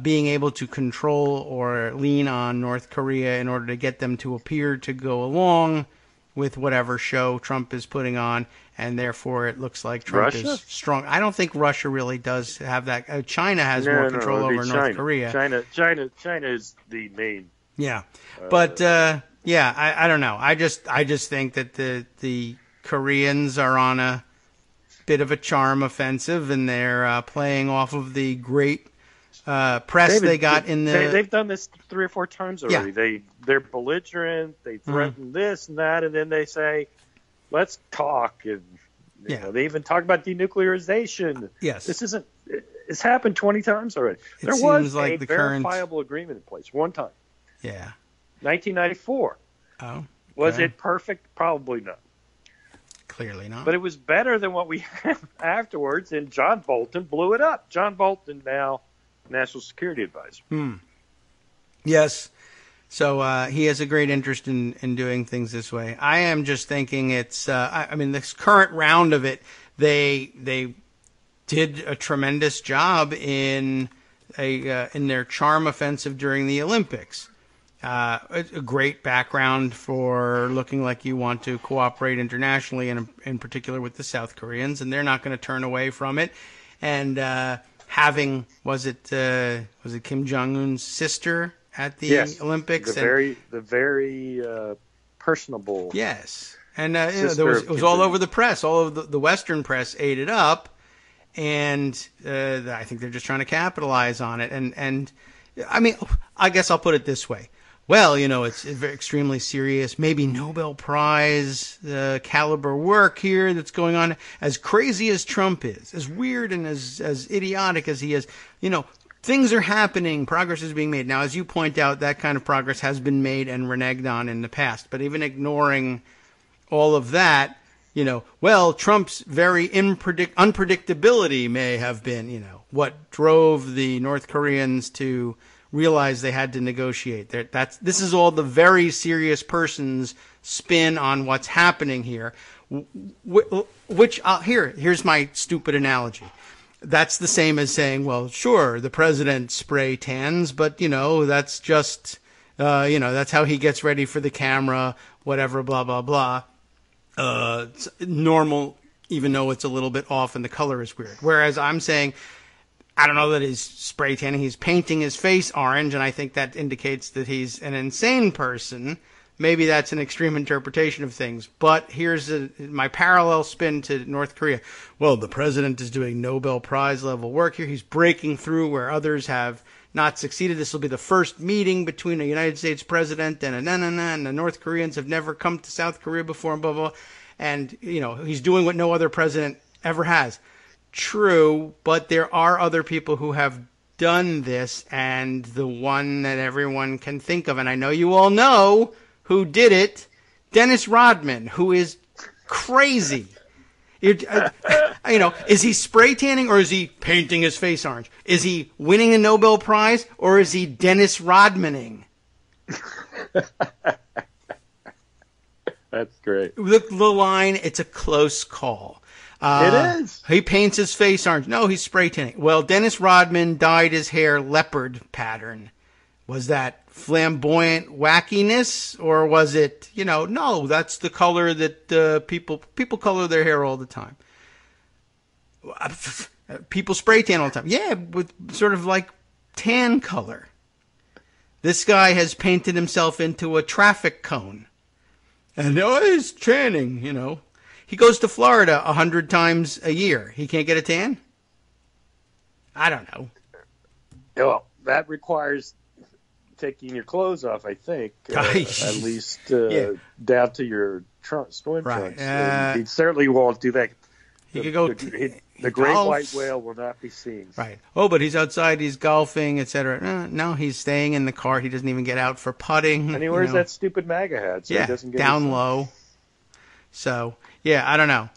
being able to control or lean on North Korea in order to get them to appear to go along with whatever show Trump is putting on, and therefore it looks like Trump is strong. I don't think Russia really does have that. China has more control over North Korea. China is the main. Yeah, but I don't know. I just think that the Koreans are on a bit of a charm offensive, and they're playing off of the great press they got in the... They've done this 3 or 4 times already. Yeah. They're belligerent, they threaten this and that, and then they say, let's talk. And they even talk about denuclearization. Yes. This isn't... It's happened 20 times already. There was a verifiable agreement in place one time. Yeah. 1994. Oh. Okay. Was it perfect? Probably not. Clearly not. But it was better than what we had afterwards, and John Bolton blew it up. John Bolton now National Security Advisor. Yes. So he has a great interest in doing things this way. I am just thinking it's, I mean, this current round of it, they did a tremendous job in their charm offensive during the Olympics. A great background for looking like you want to cooperate internationally, and in particular with the South Koreans, and they're not going to turn away from it. And having was it Kim Jong-un's sister at the Olympics? The very personable. Yes, and it was all over the press. All of the Western press ate it up, And I think they're just trying to capitalize on it. And I mean, I guess I'll put it this way. Well, it's extremely serious, maybe Nobel Prize caliber work here that's going on. As crazy as Trump is, as weird and as idiotic as he is, things are happening. Progress is being made. Now, as you point out, that kind of progress has been made and reneged on in the past. But even ignoring all of that, Trump's very unpredictability may have been, what drove the North Koreans to realize they had to negotiate. This is all the very serious person's spin on what's happening here. Here's my stupid analogy. That's the same as saying, well, sure, the president spray tans, but that's just, that's how he gets ready for the camera, whatever, blah blah blah. It's normal, even though it's a little bit off and the color is weird. Whereas I'm saying, I don't know that he's spray tanning. He's painting his face orange, and I think that indicates that he's an insane person. Maybe that's an extreme interpretation of things. But here's my parallel spin to North Korea. Well, the president is doing Nobel Prize level work here. He's breaking through where others have not succeeded. This will be the first meeting between a United States president and and the North Koreans have never come to South Korea before, and blah, blah, blah. And, he's doing what no other president ever has. True, but there are other people who have done this, and the one that everyone can think of, and I know you all know who did it, Dennis Rodman, who is crazy. Is he spray tanning or is he painting his face orange? Is he winning a Nobel Prize or is he Dennis Rodmaning? That's great. Look, the line, it's a close call. It is. He paints his face orange. No, he's spray tanning. Well, Dennis Rodman dyed his hair leopard pattern. Was that flamboyant wackiness, or was it, no, that's the color that people color their hair all the time. People spray tan all the time. Yeah, with sort of like tan color. This guy has painted himself into a traffic cone. And he's tanning, He goes to Florida 100 times a year. He can't get a tan? I don't know. Well, that requires taking your clothes off, I think, at least down to your swim trunks. He certainly won't do that. He could go. The great white whale will not be seen. Right. Oh, but he's outside. He's golfing, etc. No, he's staying in the car. He doesn't even get out for putting. And he wears that stupid MAGA hat, so he doesn't get down low. So I don't know.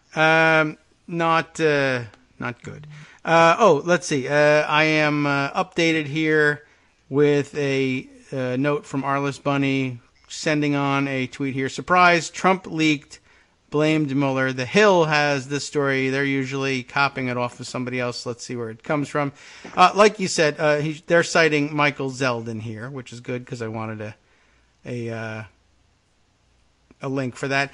Not good. Let's see. I am updated here with a note from Arliss Bunny sending on a tweet here. Surprise, Trump leaked, blamed Mueller. The Hill has this story. They're usually copying it off of somebody else. Let's see where it comes from. Like you said, they're citing Michael Zeldin here, which is good because I wanted a link for that.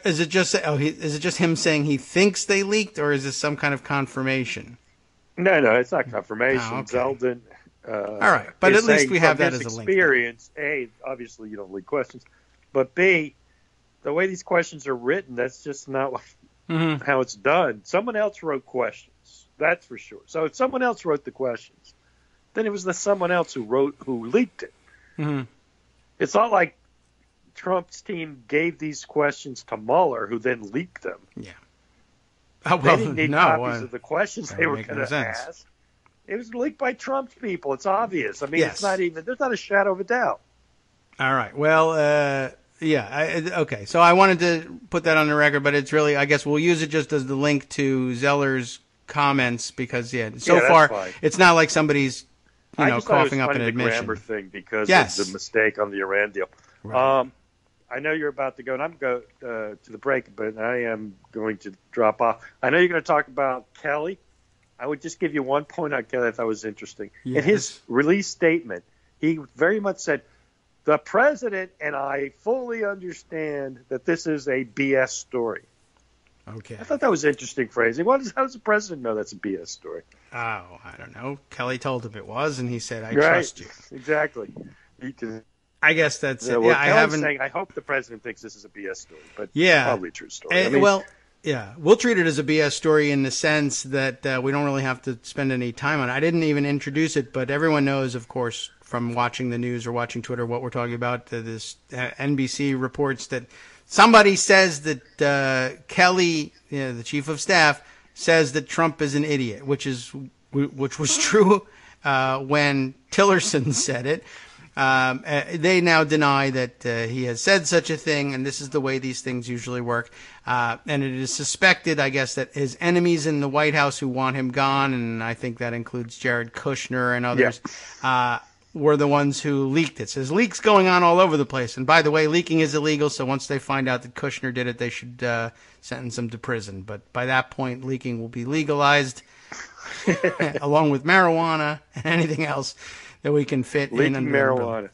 Is it just him saying he thinks they leaked, or is this some kind of confirmation? No, it's not confirmation. Oh, okay. Zeldin. All right, but at least we have that as a link. Experience, A, obviously you don't leak questions, but B, the way these questions are written, that's just not how it's done. Someone else wrote questions, that's for sure. So if someone else wrote the questions, then it was someone else who leaked it. Mm-hmm. It's not like Trump's team gave these questions to Mueller, who then leaked them. Yeah. They didn't need copies of the questions they were going to ask. It was leaked by Trump's people. It's obvious. I mean, It's not even. There's not a shadow of a doubt. All right. Well, okay. So I wanted to put that on the record, but it's really, I guess we'll use it just as the link to Zeller's comments because, so far fine. It's not like somebody's, coughing up an admission. The grammar thing because of the mistake on the Iran deal. Right. I know you're about to go, and I'm going to the break, but I am going to drop off. I know you're going to talk about Kelly. I would just give you one point on Kelly I thought was interesting. Yes. In his release statement, he very much said, the president and I fully understand that this is a BS story. Okay. I thought that was interesting phrasing. How does the president know that's a BS story? Oh, I don't know. Kelly told him it was, and he said, I trust you. Exactly. I guess that's it. I haven't. Saying, I hope the president thinks this is a BS story, but it's probably a true story. Yeah, we'll treat it as a BS story in the sense that we don't really have to spend any time on it. I didn't even introduce it, but everyone knows, of course, from watching the news or watching Twitter, what we're talking about. This NBC reports that somebody says that Kelly, the chief of staff, says that Trump is an idiot, which was true when Tillerson said it. They now deny that he has said such a thing, and this is the way these things usually work. And it is suspected, I guess, that his enemies in the White House who want him gone, and I think that includes Jared Kushner and others, were the ones who leaked it. So there's leaks going on all over the place. And by the way, leaking is illegal, so once they find out that Kushner did it, they should sentence him to prison. But by that point, leaking will be legalized, along with marijuana and anything else that we can fit leaking in. Marijuana.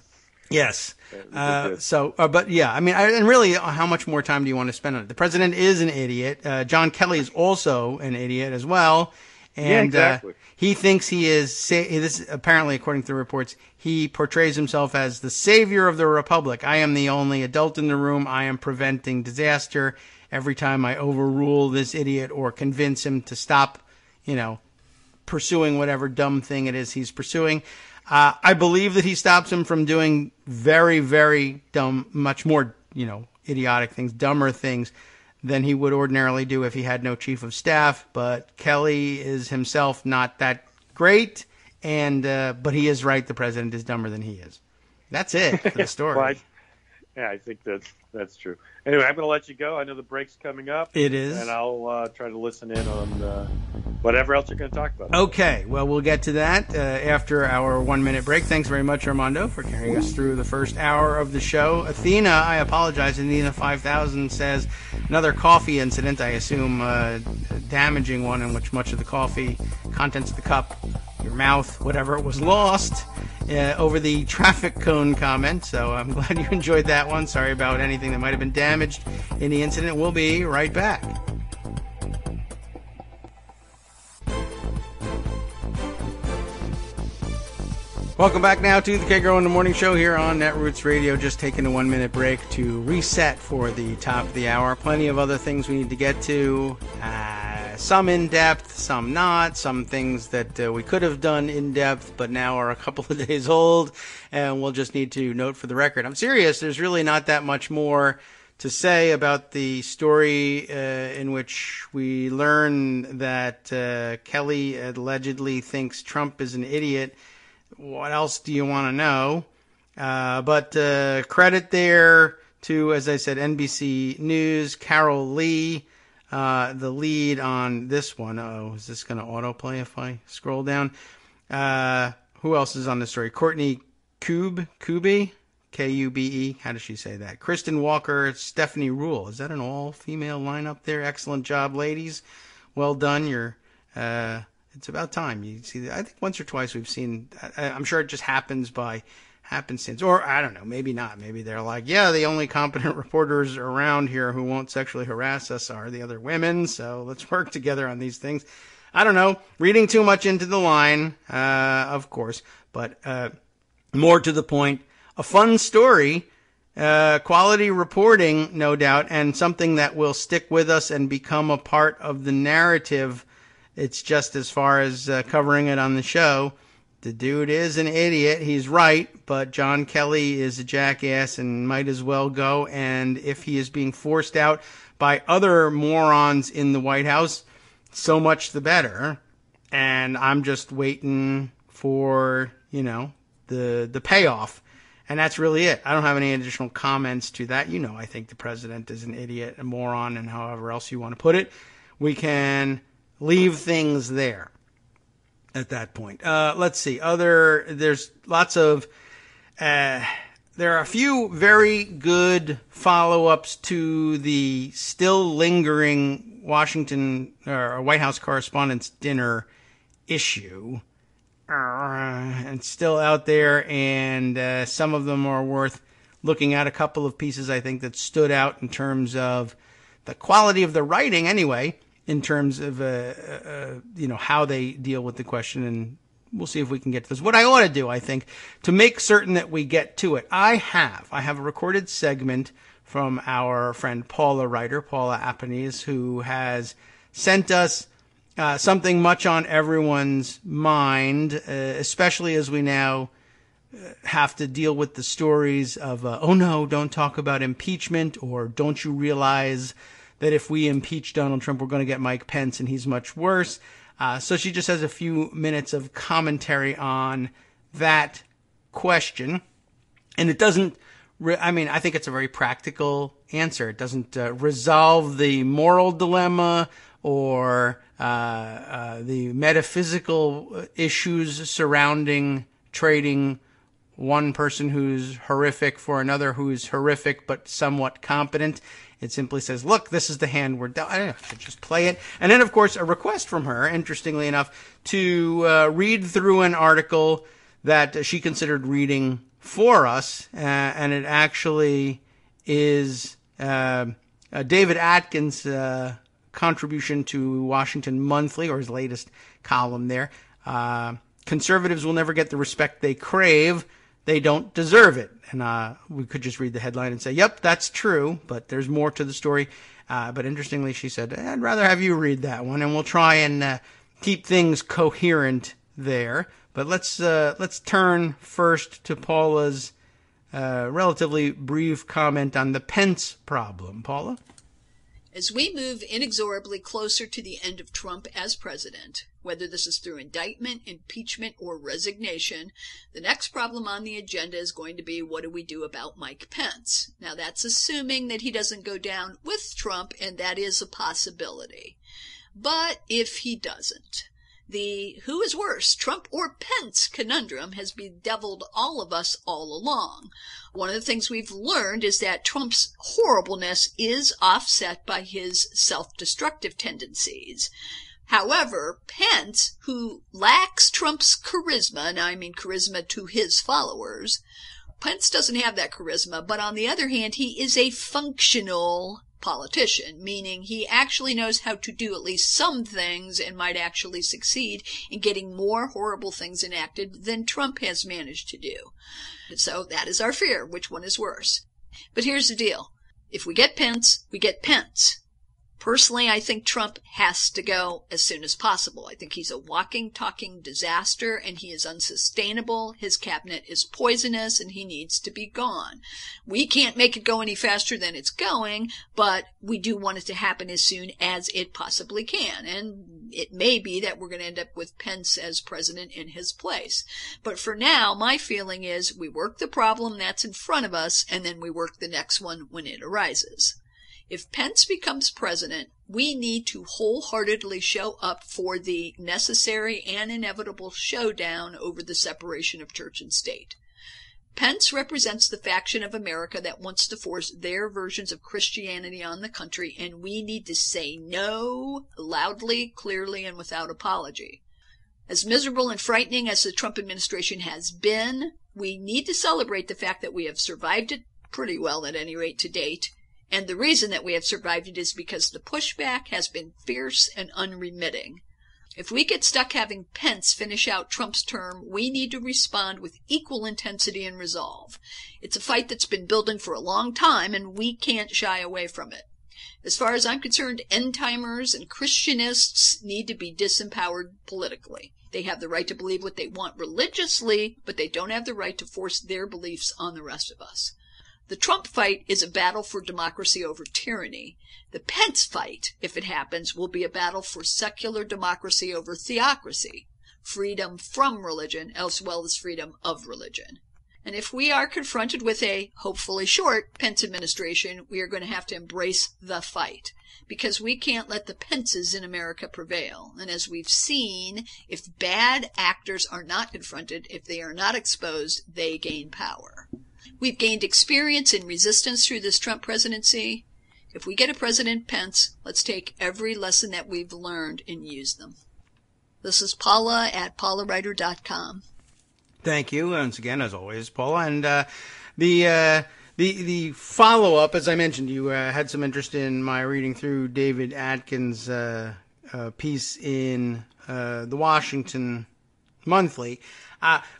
Yes. But yeah, I mean, and really, how much more time do you want to spend on it? The president is an idiot. John Kelly is also an idiot as well. And exactly. He thinks he is, this apparently, according to the reports, he portrays himself as the savior of the republic. I am the only adult in the room. I am preventing disaster. Every time I overrule this idiot or convince him to stop, pursuing whatever dumb thing it is he's pursuing, I believe that he stops him from doing very, very dumb, much more, idiotic things, dumber things than he would ordinarily do if he had no chief of staff. But Kelly is himself not that great, but he is right. The president is dumber than he is. That's it for the story. Well, I think that's true. Anyway, I'm going to let you go. I know the break's coming up. It is. And I'll try to listen in on whatever else you're going to talk about. Okay. Well, we'll get to that after our 1-minute break. Thanks very much, Armando, for carrying us through the first hour of the show. Athena, I apologize. Athena 5000 says, another coffee incident, I assume a damaging one in which much of the coffee, contents of the cup, your mouth, whatever, it was lost over the traffic cone comment. So I'm glad you enjoyed that one. Sorry about anything that might have been damaged in the incident. We'll be right back. Welcome back now to the Kagro in the Morning Show here on Netroots Radio. Just taking a 1-minute break to reset for the top of the hour. Plenty of other things we need to get to. Some in depth, some not. Some things that we could have done in depth, but now are a couple of days old, and we'll just need to note for the record. I'm serious. There's really not that much more to say about the story in which we learn that Kelly allegedly thinks Trump is an idiot. What else do you want to know? But credit there to, as I said, NBC News, Carol Lee, the lead on this one. Is this going to autoplay if I scroll down? Who else is on the story? Courtney Kube, Kube, how does she say that? Kristen Walker, Stephanie Rule. Is that an all-female lineup there? Excellent job, ladies. Well done. It's about time. You see, I think once or twice we've seen, I'm sure it just happens by happenstance. Or, I don't know, maybe not. Maybe they're like, yeah, the only competent reporters around here who won't sexually harass us are the other women, so let's work together on these things. I don't know. Reading too much into the line, of course. But more to the point, a fun story, quality reporting, no doubt, and something that will stick with us and become a part of the narrative. It's just as far as covering it on the show. The dude is an idiot. He's right, but John Kelly is a jackass and might as well go. And if he is being forced out by other morons in the White House, so much the better. And I'm just waiting for, the payoff. And that's really it. I don't have any additional comments to that. I think the president is an idiot, a moron, and however else you want to put it. We can leave things there at that point. Let's see. There's lots of, there are a few very good follow-ups to the still lingering Washington or White House Correspondents' Dinner issue. And still out there, and some of them are worth looking at. A couple of pieces I think that stood out in terms of the quality of the writing anyway, in terms of, how they deal with the question, and we'll see if we can get to this. What I ought to do, I think, to make certain that we get to it, I have a recorded segment from our friend Paula Apanese, who has sent us something much on everyone's mind, especially as we now have to deal with the stories of, oh no, don't talk about impeachment, or don't you realize that if we impeach Donald Trump, we're going to get Mike Pence and he's much worse. So she just has a few minutes of commentary on that question. And it doesn't, I think it's a very practical answer. It doesn't resolve the moral dilemma or the metaphysical issues surrounding trading one person who's horrific for another who's horrific but somewhat competent. It simply says, look, this is the hand we're dealt. I don't have to just play it. And then, of course, a request from her, interestingly enough, to read through an article that she considered reading for us. And it actually is David Atkins' contribution to Washington Monthly, or his latest column there. Conservatives will never get the respect they crave. They don't deserve it. And we could just read the headline and say, yep, that's true, but there's more to the story. But interestingly, she said, I'd rather have you read that one, and we'll try and keep things coherent there. But let's turn first to Paula's relatively brief comment on the Pence problem. Paula? As we move inexorably closer to the end of Trump as president, whether this is through indictment, impeachment, or resignation, the next problem on the agenda is going to be, what do we do about Mike Pence? Now, that's assuming that he doesn't go down with Trump, and that is a possibility. But if he doesn't, the who is worse, Trump or Pence conundrum has bedeviled all of us all along. One of the things we've learned is that Trump's horribleness is offset by his self-destructive tendencies. However, Pence, who lacks Trump's charisma, now I mean charisma to his followers, Pence doesn't have that charisma, but on the other hand, he is a functional politician, meaning he actually knows how to do at least some things and might actually succeed in getting more horrible things enacted than Trump has managed to do. So that is our fear. Which one is worse? But here's the deal. If we get Pence, we get Pence. Personally, I think Trump has to go as soon as possible. I think he's a walking, talking disaster, and he is unsustainable. His cabinet is poisonous, and he needs to be gone. We can't make it go any faster than it's going, but we do want it to happen as soon as it possibly can. And it may be that we're going to end up with Pence as president in his place. But for now, my feeling is we work the problem that's in front of us, and then we work the next one when it arises. If Pence becomes president, we need to wholeheartedly show up for the necessary and inevitable showdown over the separation of church and state. Pence represents the faction of America that wants to force their versions of Christianity on the country, and we need to say no loudly, clearly, and without apology. As miserable and frightening as the Trump administration has been, we need to celebrate the fact that we have survived it pretty well, at any rate to date. And the reason that we have survived it is because the pushback has been fierce and unremitting. If we get stuck having Pence finish out Trump's term, we need to respond with equal intensity and resolve. It's a fight that's been building for a long time, and we can't shy away from it. As far as I'm concerned, end-timers and Christianists need to be disempowered politically. They have the right to believe what they want religiously, but they don't have the right to force their beliefs on the rest of us. The Trump fight is a battle for democracy over tyranny. The Pence fight, if it happens, will be a battle for secular democracy over theocracy, freedom from religion as well as freedom of religion. And if we are confronted with a, hopefully short, Pence administration, we are going to have to embrace the fight, because we can't let the Pences in America prevail. And as we've seen, if bad actors are not confronted, if they are not exposed, they gain power. We've gained experience in resistance through this Trump presidency. If we get a President Pence, let's take every lesson that we've learned and use them. This is Paula at paulawriter.com. Thank you once again, as always, Paula. And the follow-up, as I mentioned, you had some interest in my reading through David Atkins' piece in the Washington Monthly.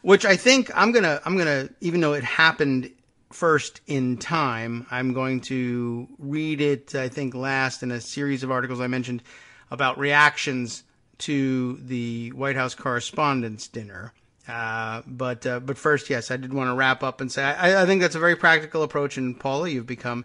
Which I think I'm gonna, even though it happened first in time. I'm going to read it, I think, last in a series of articles I mentioned about reactions to the White House Correspondents' Dinner. But first, yes, I did want to wrap up and say I think that's a very practical approach. And Paula, you've become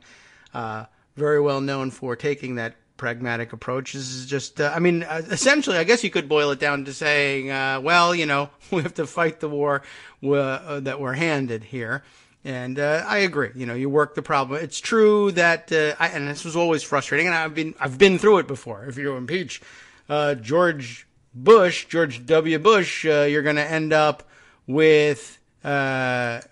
very well known for taking that pragmatic approach. This is just, essentially, I guess you could boil it down to saying, we have to fight the war that we're handed here. And I agree. You work the problem. It's true that, and this was always frustrating, and I've been through it before. If you impeach George W. Bush, you're going to end up with Dick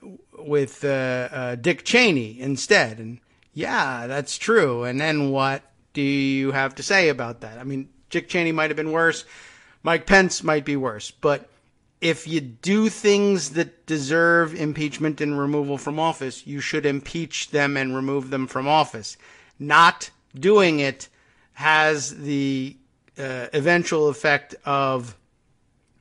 Cheney instead. And yeah, that's true. And then what do you have to say about that? I mean, Dick Cheney might have been worse. Mike Pence might be worse. But if you do things that deserve impeachment and removal from office, you should impeach them and remove them from office. Not doing it has the eventual effect of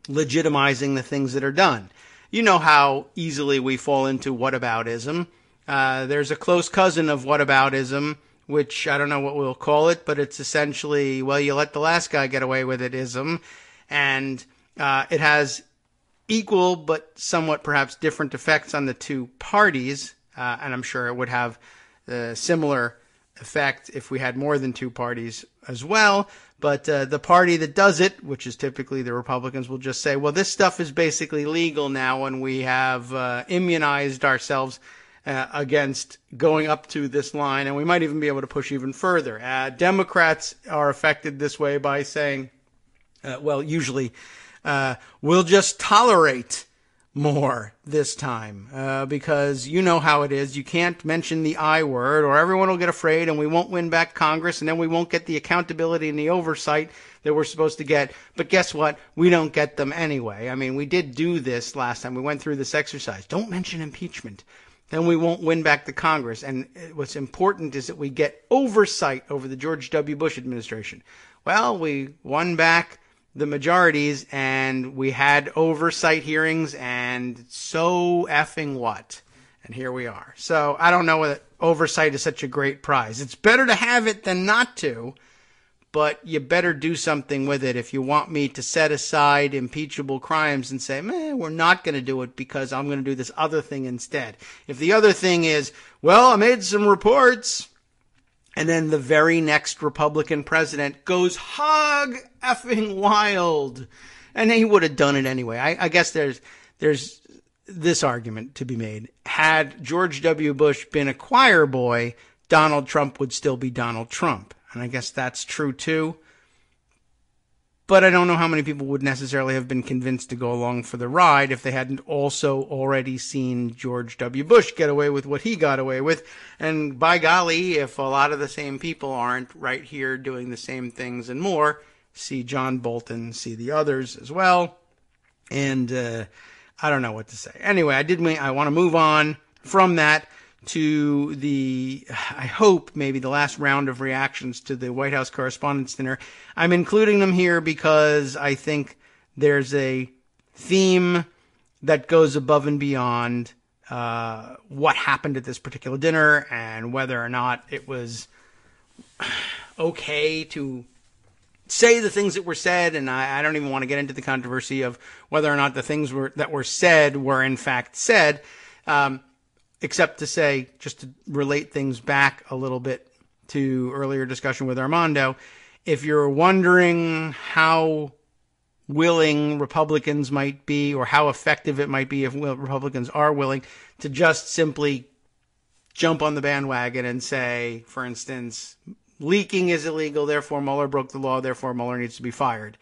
legitimizing the things that are done. You know how easily we fall into whataboutism. There's a close cousin of whataboutism, which I don't know what we'll call it, but it's essentially, well, you let the last guy get away with it-ism. And it has equal but somewhat perhaps different effects on the two parties. And I'm sure it would have a similar effect if we had more than two parties as well. But the party that does it, which is typically the Republicans, will just say, well, this stuff is basically legal now, and we have immunized ourselves against going up to this line, and we might even be able to push even further. Democrats are affected this way by saying, usually we'll just tolerate more this time because you know how it is. You can't mention the I word or everyone will get afraid and we won't win back Congress, and then we won't get the accountability and the oversight that we're supposed to get. But guess what? We don't get them anyway. I mean, we did do this last time. We went through this exercise. Don't mention impeachment. Then we won't win back the Congress. And what's important is that we get oversight over the George W. Bush administration. Well, we won back the majorities and we had oversight hearings, and so effing what? And here we are. So I don't know whether oversight is such a great prize. It's better to have it than not to, but you better do something with it if you want me to set aside impeachable crimes and say, we're not going to do it because I'm going to do this other thing instead. If the other thing is, well, I made some reports, and then the very next Republican president goes hog effing wild, and he would have done it anyway. I guess there's this argument to be made. Had George W. Bush been a choir boy, Donald Trump would still be Donald Trump. And I guess that's true too. But I don't know how many people would necessarily have been convinced to go along for the ride if they hadn't also already seen George W. Bush get away with what he got away with. And by golly, if a lot of the same people aren't right here doing the same things and more, see John Bolton, see the others as well. And I don't know what to say. Anyway, I want to move on from that to I hope, maybe the last round of reactions to the White House Correspondents' Dinner. I'm including them here because I think there's a theme that goes above and beyond what happened at this particular dinner and whether or not it was okay to say the things that were said. And I don't even want to get into the controversy of whether or not the things that were said were in fact said. Except to say, just to relate things back a little bit to earlier discussion with Armando, if you're wondering how willing Republicans might be or how effective it might be if Republicans are willing to just simply jump on the bandwagon and say, for instance, leaking is illegal, therefore Mueller broke the law, therefore Mueller needs to be fired.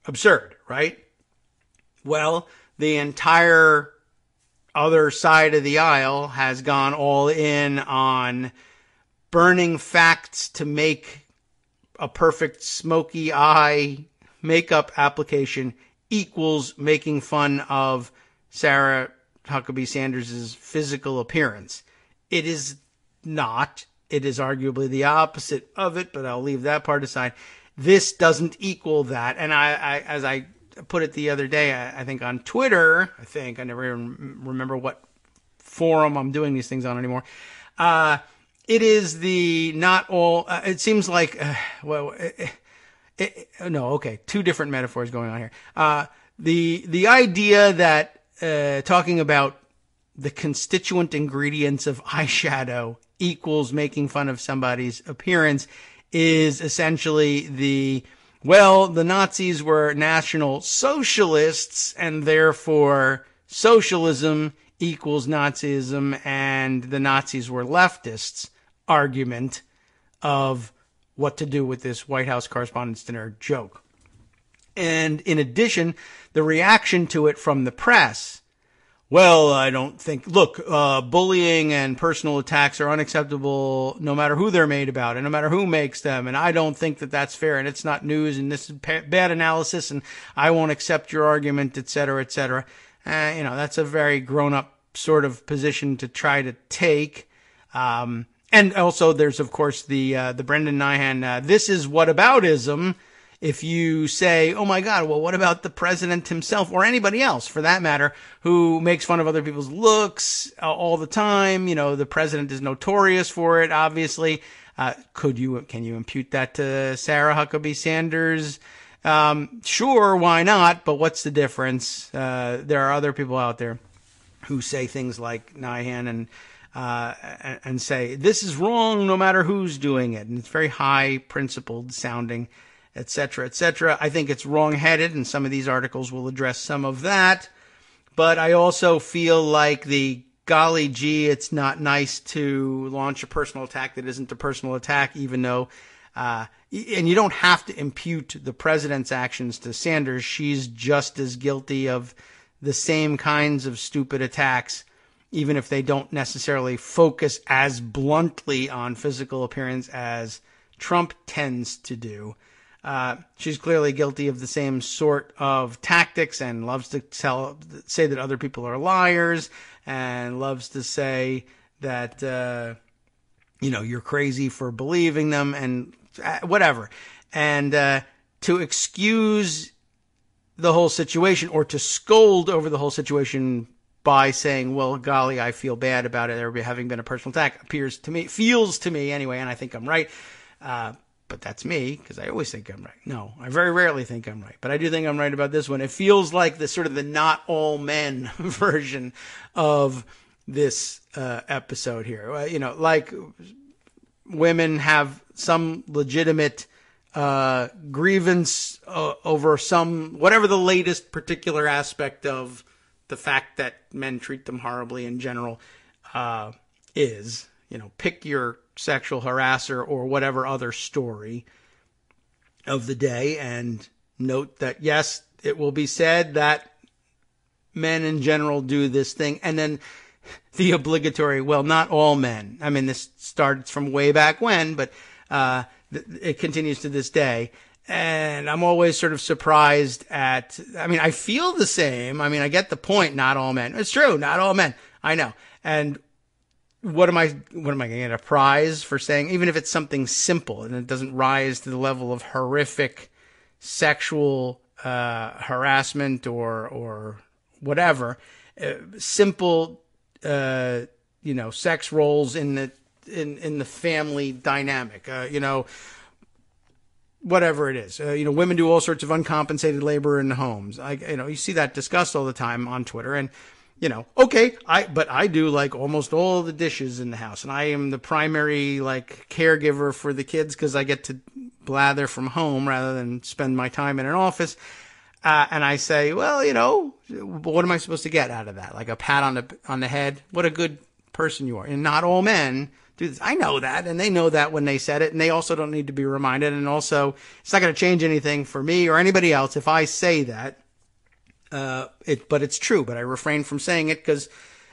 Absurd, right? Well, the entire other side of the aisle has gone all in on burning facts to make a perfect smoky eye makeup application equals making fun of Sarah Huckabee Sanders' physical appearance. It is not. It is arguably the opposite of it, but I'll leave that part aside. This doesn't equal that. And I as I put it the other day, I think on Twitter, I never even remember what forum I'm doing these things on anymore. It is the not all, it seems like, two different metaphors going on here. The idea that, talking about the constituent ingredients of eyeshadow equals making fun of somebody's appearance is essentially the Nazis were National Socialists and therefore socialism equals Nazism and the Nazis were leftists argument of what to do with this White House Correspondents' Dinner joke. And in addition, the reaction to it from the press, well, I don't think, look, bullying and personal attacks are unacceptable no matter who they're made about and no matter who makes them. And I don't think that that's fair and it's not news and this is bad analysis and I won't accept your argument, et cetera, et cetera. That's a very grown up sort of position to try to take. And also there's, of course, the Brendan Nyhan, this is whataboutism. If you say, oh my God, well, what about the president himself or anybody else for that matter who makes fun of other people's looks all the time? The president is notorious for it, obviously. Can you impute that to Sarah Huckabee Sanders? Sure, why not? But what's the difference? There are other people out there who say things like Nyhan and say, this is wrong no matter who's doing it. And it's very high principled sounding, et cetera, et cetera. I think it's wrong-headed, and some of these articles will address some of that. But I also feel like golly gee, it's not nice to launch a personal attack that isn't a personal attack, even though, and you don't have to impute the president's actions to Sanders. She's just as guilty of the same kinds of stupid attacks, even if they don't necessarily focus as bluntly on physical appearance as Trump tends to do. She's clearly guilty of the same sort of tactics and loves to say that other people are liars and loves to say that, you're crazy for believing them and whatever. And to excuse the whole situation or to scold over the whole situation by saying, well, golly, I feel bad about it, there having been a personal attack, feels to me anyway, and I think I'm right. But that's me, because I always think I'm right. No, I very rarely think I'm right. But I do think I'm right about this one. It feels like the sort of the not all men version of this episode here. Like women have some legitimate grievance over whatever the latest particular aspect of the fact that men treat them horribly in general is. Pick your sexual harasser or whatever other story of the day and note that, yes, it will be said that men in general do this thing. And then the obligatory, well, not all men. I mean, this starts from way back when, but it continues to this day. And I'm always sort of surprised I feel the same. I get the point, not all men. It's true, not all men. I know. And what am I going to get a prize for saying, even if it's something simple and it doesn't rise to the level of horrific sexual harassment or whatever, simple sex roles in the family dynamic, whatever it is. Women do all sorts of uncompensated labor in homes. You see that discussed all the time on Twitter, and okay, but I do like almost all the dishes in the house, and I am the primary caregiver for the kids because I get to blather from home rather than spend my time in an office. And I say, well, what am I supposed to get out of that? Like a pat on the head? What a good person you are. And not all men do this. I know that, and they know that when they said it, and they also don't need to be reminded. And also, it's not going to change anything for me or anybody else if I say that. But it's true, but I refrain from saying it because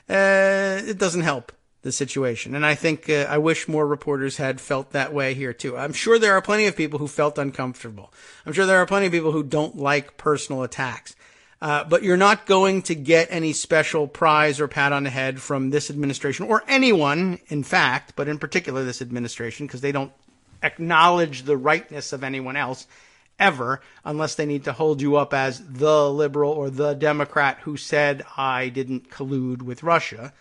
it doesn't help the situation. And I think I wish more reporters had felt that way here too. I'm sure there are plenty of people who felt uncomfortable. I'm sure there are plenty of people who don't like personal attacks. But you're not going to get any special prize or pat on the head from this administration or anyone, in fact, but in particular this administration, because they don't acknowledge the rightness of anyone else ever, unless they need to hold you up as the liberal or the Democrat who said I didn't collude with Russia.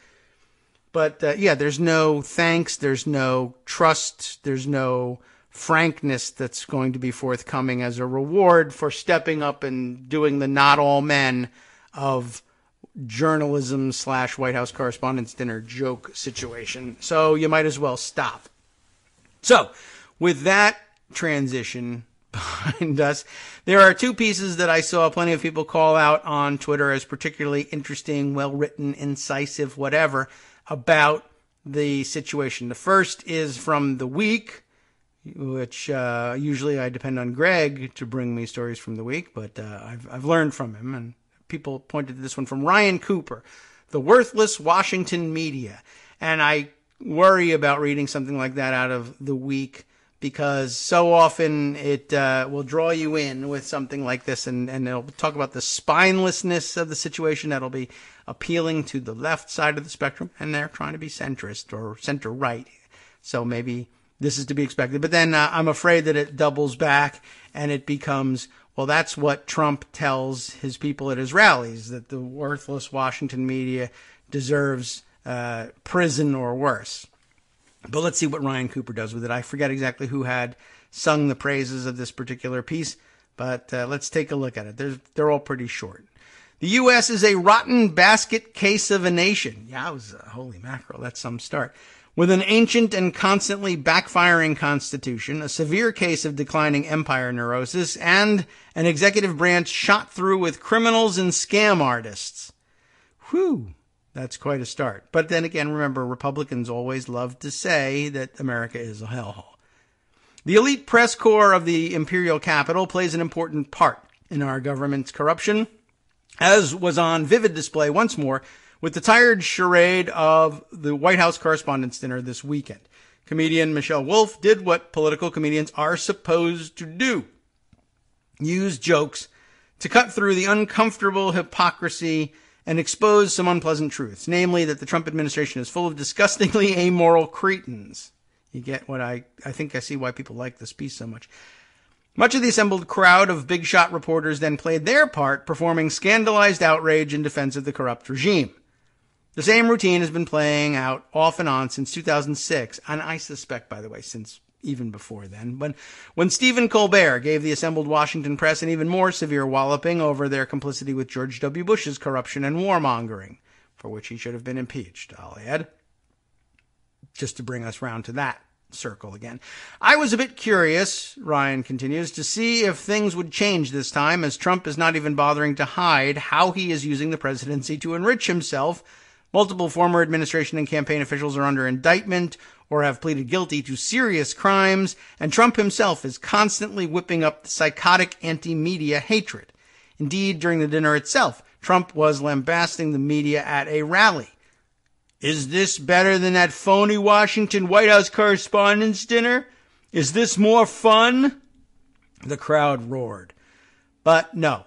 But there's no thanks, there's no trust, there's no frankness that's going to be forthcoming as a reward for stepping up and doing the not all men of journalism / White House Correspondents' Dinner joke situation. So you might as well stop. So with that transition behind us, there are two pieces that I saw plenty of people call out on Twitter as particularly interesting, well-written, incisive, whatever, about the situation. The first is from The Week, which usually I depend on Greg to bring me stories from The Week, but I've learned from him, and people pointed to this one from Ryan Cooper, The Worthless Washington Media. And I worry about reading something like that out of The Week, because so often it will draw you in with something like this, and it'll talk about the spinelessness of the situation that'll be appealing to the left side of the spectrum, and they're trying to be centrist or center-right. So maybe this is to be expected. But then I'm afraid that it doubles back and it becomes, well, that's what Trump tells his people at his rallies, that the worthless Washington media deserves prison or worse. But let's see what Ryan Cooper does with it. I forget exactly who had sung the praises of this particular piece, but let's take a look at it. They're all pretty short. The U.S. is a rotten basket case of a nation. Yeah, it was holy mackerel. That's some start. With an ancient and constantly backfiring constitution, a severe case of declining empire neurosis, and an executive branch shot through with criminals and scam artists. Whew. That's quite a start. But then again, remember, Republicans always love to say that America is a hellhole. The elite press corps of the imperial capital plays an important part in our government's corruption, as was on vivid display once more with the tired charade of the White House Correspondents' Dinner this weekend. Comedian Michelle Wolf did what political comedians are supposed to do: use jokes to cut through the uncomfortable hypocrisy and expose some unpleasant truths, namely that the Trump administration is full of disgustingly amoral cretins. You get what I think I see why people like this piece so much. Much of the assembled crowd of big shot reporters then played their part, performing scandalized outrage in defense of the corrupt regime. The same routine has been playing out off and on since 2006, and I suspect, by the way, since even before then, when Stephen Colbert gave the assembled Washington press an even more severe walloping over their complicity with George W. Bush's corruption and warmongering, for which he should have been impeached, I'll add, just to bring us round to that circle again. I was a bit curious, Ryan continues, to see if things would change this time, as Trump is not even bothering to hide how he is using the presidency to enrich himself. Multiple former administration and campaign officials are under indictment or have pleaded guilty to serious crimes, and Trump himself is constantly whipping up the psychotic anti-media hatred. Indeed, during the dinner itself, Trump was lambasting the media at a rally. Is this better than that phony Washington White House Correspondents' Dinner? Is this more fun? The crowd roared. But no.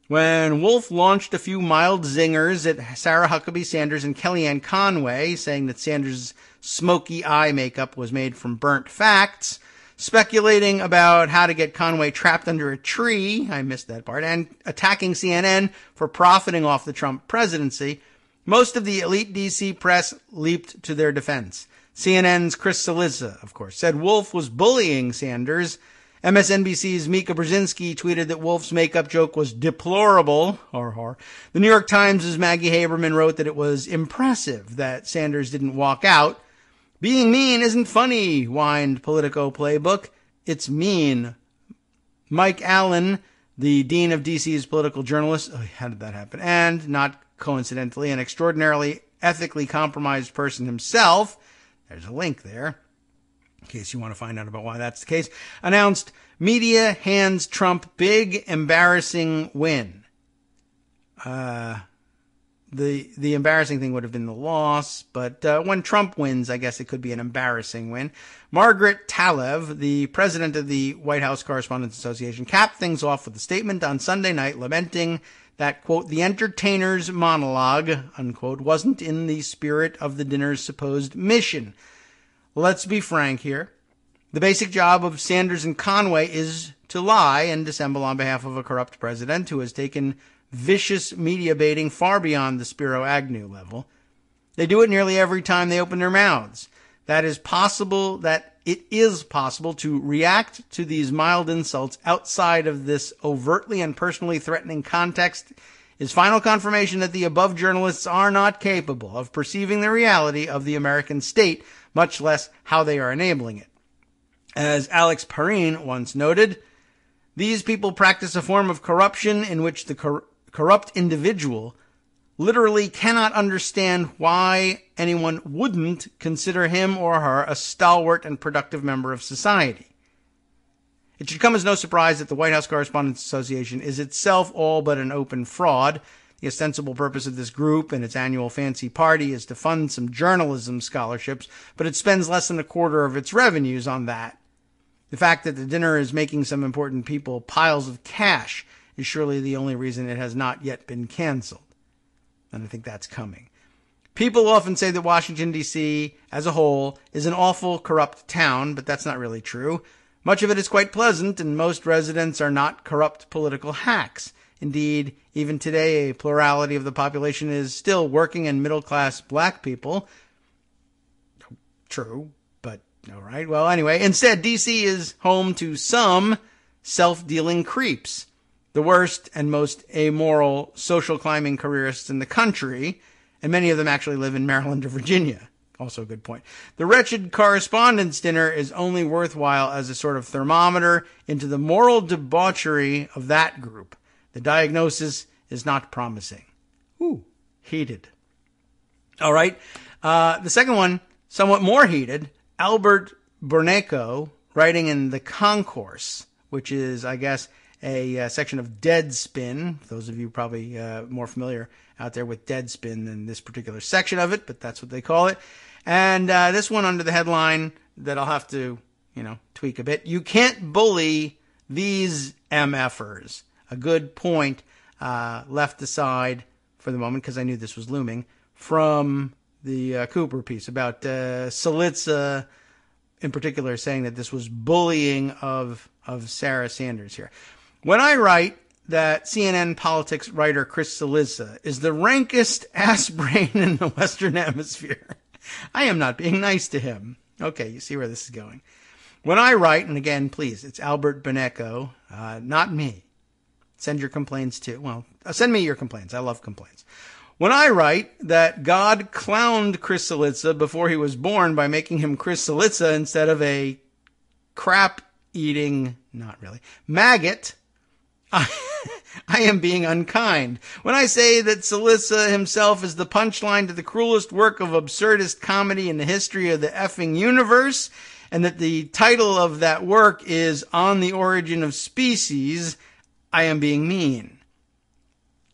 When Wolf launched a few mild zingers at Sarah Huckabee Sanders and Kellyanne Conway, saying that Sanders' smoky eye makeup was made from burnt facts, speculating about how to get Conway trapped under a tree, I missed that part, and attacking CNN for profiting off the Trump presidency, most of the elite D.C. press leaped to their defense. CNN's Chris Cillizza, of course, said Wolf was bullying Sanders. MSNBC's Mika Brzezinski tweeted that Wolf's makeup joke was deplorable. The New York Times' Maggie Haberman wrote that it was impressive that Sanders didn't walk out. Being mean isn't funny, whined Politico Playbook. It's mean. Mike Allen, the dean of DC's political journalist, how did that happen? And, not coincidentally, an extraordinarily ethically compromised person himself, there's a link there, in case you want to find out about why that's the case, announced media hands Trump big embarrassing win. The embarrassing thing would have been the loss, but when Trump wins, I guess it could be an embarrassing win. Margaret Talev, the president of the White House Correspondents Association, capped things off with a statement on Sunday night lamenting that, quote, the entertainer's monologue, unquote, wasn't in the spirit of the dinner's supposed mission. Let's be frank here. The basic job of Sanders and Conway is to lie and dissemble on behalf of a corrupt president who has taken vicious media baiting far beyond the Spiro Agnew level. They do it nearly every time they open their mouths. That it is possible to react to these mild insults outside of this overtly and personally threatening context is final confirmation that the above journalists are not capable of perceiving the reality of the American state, much less how they are enabling it. As Alex Perrine once noted, these people practice a form of corruption in which the corrupt individual literally cannot understand why anyone wouldn't consider him or her a stalwart and productive member of society. It should come as no surprise that the White House Correspondents Association is itself all but an open fraud. The ostensible purpose of this group and its annual fancy party is to fund some journalism scholarships, but it spends less than a quarter of its revenues on that. The fact that the dinner is making some important people piles of cash is surely the only reason it has not yet been canceled. And I think that's coming. People often say that Washington, D.C. as a whole is an awful, corrupt town, but that's not really true. Much of it is quite pleasant, and most residents are not corrupt political hacks. Indeed, even today, a plurality of the population is still working and middle-class black people. True, but all right. Well, anyway, instead, D.C. is home to some self-dealing creeps, the worst and most amoral social climbing careerists in the country, and many of them actually live in Maryland or Virginia. Also a good point. The wretched correspondence dinner is only worthwhile as a sort of thermometer into the moral debauchery of that group. The diagnosis is not promising. Ooh, heated. All right. The second one, somewhat more heated. Albert Bernayko, writing in The Concourse, which is, I guess, a section of Deadspin. Those of you probably more familiar out there with Deadspin than this particular section of it, but that's what they call it. And this one under the headline that I'll have to, tweak a bit. You can't bully these MFers. A good point left aside for the moment because I knew this was looming from the Cooper piece about Cillizza in particular saying that this was bullying of Sarah Sanders here. When I write that CNN politics writer Chris Cillizza is the rankest ass brain in the Western Hemisphere, I am not being nice to him. Okay, you see where this is going. When I write, and again, please, it's Albert Bernayko, not me. Send your complaints too. Well, send me your complaints. I love complaints. When I write that God clowned Chris Cillizza before he was born by making him Chris Cillizza instead of a crap-eating, not really, maggot, I am being unkind. When I say that Cillizza himself is the punchline to the cruelest work of absurdist comedy in the history of the effing universe, and that the title of that work is On the Origin of Species, I am being mean.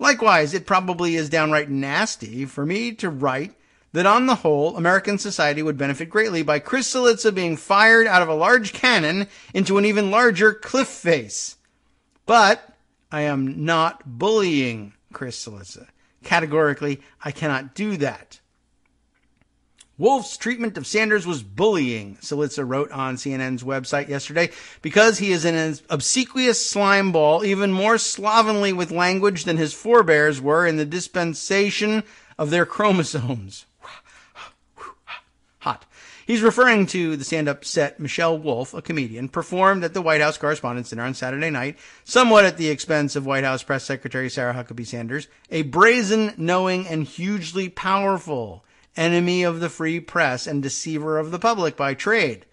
Likewise, it probably is downright nasty for me to write that on the whole, American society would benefit greatly by Chris Cillizza being fired out of a large cannon into an even larger cliff face. But I am not bullying Chris Cillizza. Categorically, I cannot do that. Wolf's treatment of Sanders was bullying, Cillizza wrote on CNN's website yesterday, because he is an obsequious slimeball, even more slovenly with language than his forebears were in the dispensation of their chromosomes. Hot. He's referring to the stand-up set Michelle Wolf, a comedian, performed at the White House Correspondents' Dinner on Saturday night, somewhat at the expense of White House Press Secretary Sarah Huckabee Sanders, a brazen, knowing, and hugely powerful enemy of the free press and deceiver of the public by trade.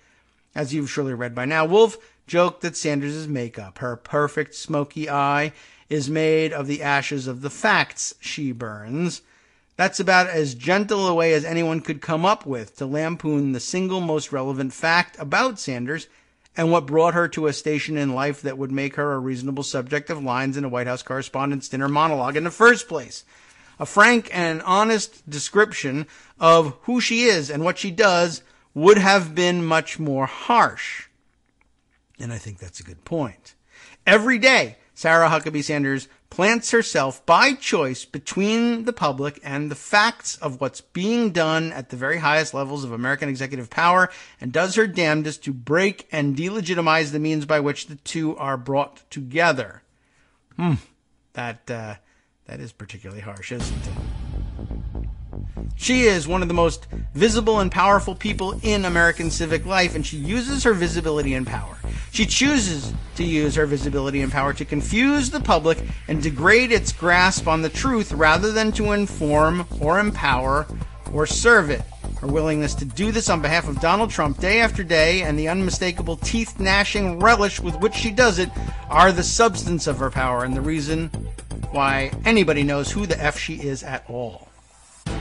As you've surely read by now, Wolf joked that Sanders' makeup, her perfect smoky eye, is made of the ashes of the facts she burns. That's about as gentle a way as anyone could come up with to lampoon the single most relevant fact about Sanders and what brought her to a station in life that would make her a reasonable subject of lines in a White House Correspondents' Dinner monologue in the first place. A frank and honest description of who she is and what she does would have been much more harsh. And I think that's a good point. Every day, Sarah Huckabee Sanders plants herself by choice between the public and the facts of what's being done at the very highest levels of American executive power and does her damnedest to break and delegitimize the means by which the two are brought together. That is particularly harsh, isn't it? She is one of the most visible and powerful people in American civic life, and she uses her visibility and power. She chooses to use her visibility and power to confuse the public and degrade its grasp on the truth rather than to inform or empower or serve it. Her willingness to do this on behalf of Donald Trump day after day and the unmistakable teeth-gnashing relish with which she does it are the substance of her power and the reason why anybody knows who the F she is at all.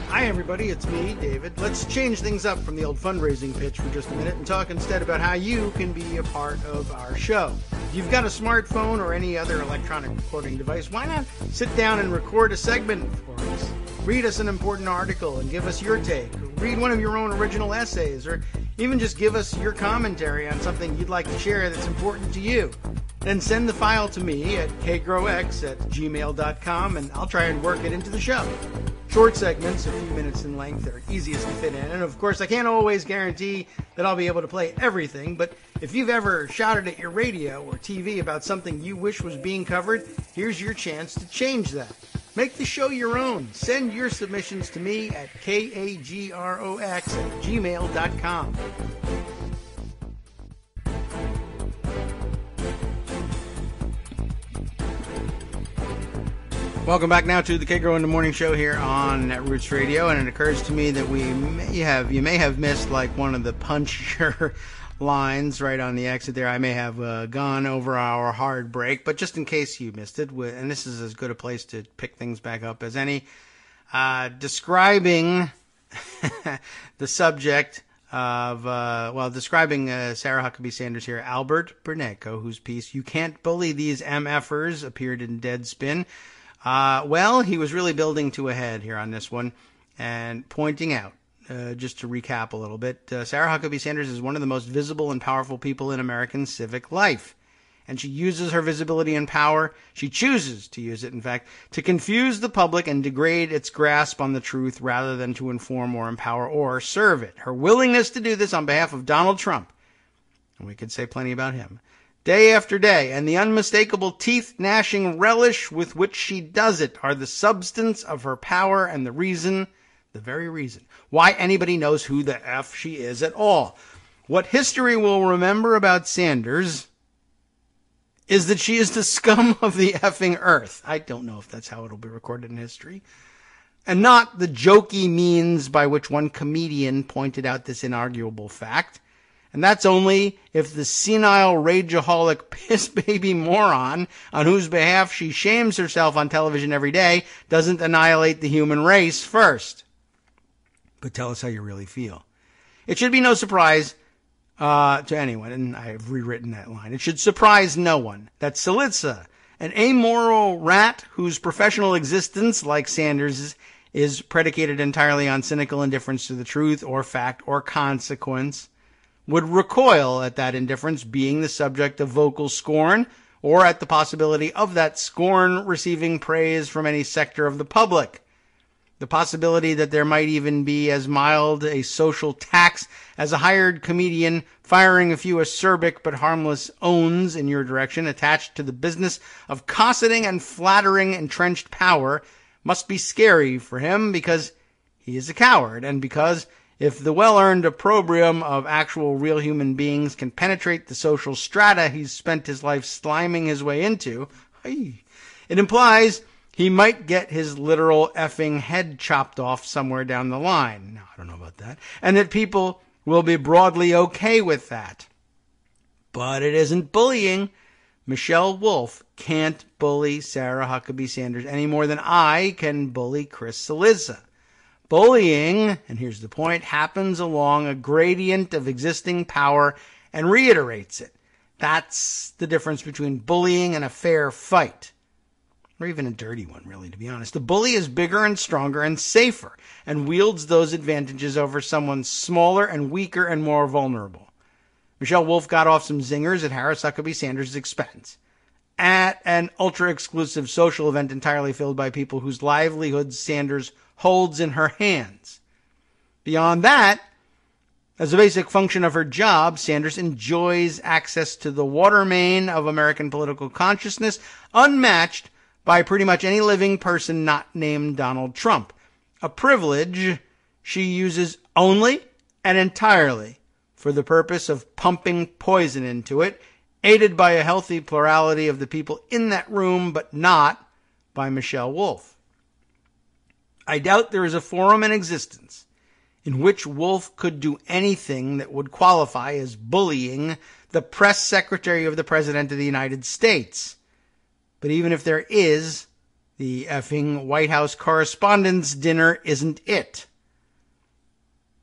Hi everybody, it's me, David. Let's change things up from the old fundraising pitch for just a minute and talk instead about how you can be a part of our show. If you've got a smartphone or any other electronic recording device, why not sit down and record a segment for us? Read us an important article and give us your take. Read one of your own original essays, or even just give us your commentary on something you'd like to share that's important to you. Then send the file to me at kagrox@gmail.com and I'll try and work it into the show. Short segments, a few minutes in length, are easiest to fit in. And of course, I can't always guarantee that I'll be able to play everything, but if you've ever shouted at your radio or TV about something you wish was being covered, here's your chance to change that. Make the show your own. Send your submissions to me at kagrox@gmail.com. Welcome back now to the Kagro in the Morning Show here on Netroots Radio, and it occurs to me that you may have missed like one of the punchier lines right on the exit there. I may have gone over our hard break, but just in case you missed it, and this is as good a place to pick things back up as any, describing the subject of, describing Sarah Huckabee Sanders here, Albert Bernetko, whose piece, "You Can't Bully These MFers," appeared in Deadspin. He was really building to a head here on this one and pointing out, just to recap a little bit, Sarah Huckabee Sanders is one of the most visible and powerful people in American civic life. And she uses her visibility and power, she chooses to use it, in fact, to confuse the public and degrade its grasp on the truth rather than to inform or empower or serve it. Her willingness to do this on behalf of Donald Trump, and we could say plenty about him, day after day, and the unmistakable teeth-gnashing relish with which she does it are the substance of her power and the very reason, why anybody knows who the F she is at all. What history will remember about Sanders is that she is the scum of the effing earth. I don't know if that's how it'll be recorded in history. And not the jokey means by which one comedian pointed out this inarguable fact. And that's only if the senile rageaholic piss-baby moron on whose behalf she shames herself on television every day doesn't annihilate the human race first. But tell us how you really feel. It should be no surprise to anyone, and I've rewritten that line. It should surprise no one that Syriza, an amoral rat whose professional existence, like Sanders', is predicated entirely on cynical indifference to the truth or fact or consequence, would recoil at that indifference being the subject of vocal scorn, or at the possibility of that scorn receiving praise from any sector of the public. The possibility that there might even be as mild a social tax as a hired comedian firing a few acerbic but harmless owns in your direction attached to the business of cosseting and flattering entrenched power must be scary for him because he is a coward, and because if the well-earned opprobrium of actual real human beings can penetrate the social strata he's spent his life sliming his way into, it implies he might get his literal effing head chopped off somewhere down the line. Now, I don't know about that. And that people will be broadly okay with that. But it isn't bullying. Michelle Wolf can't bully Sarah Huckabee Sanders any more than I can bully Chris Syriza. Bullying, and here's the point, happens along a gradient of existing power and reiterates it. That's the difference between bullying and a fair fight. Or even a dirty one, really, to be honest. The bully is bigger and stronger and safer, and wields those advantages over someone smaller and weaker and more vulnerable. Michelle Wolf got off some zingers at Harris Huckabee Sanders' expense, at an ultra-exclusive social event entirely filled by people whose livelihoods Sanders holds in her hands. Beyond that, as a basic function of her job, Sanders enjoys access to the water main of American political consciousness, unmatched by pretty much any living person not named Donald Trump. A privilege she uses only and entirely for the purpose of pumping poison into it, aided by a healthy plurality of the people in that room, but not by Michelle Wolf. I doubt there is a forum in existence in which Wolf could do anything that would qualify as bullying the press secretary of the President of the United States. But even if there is, the effing White House Correspondents' Dinner isn't it.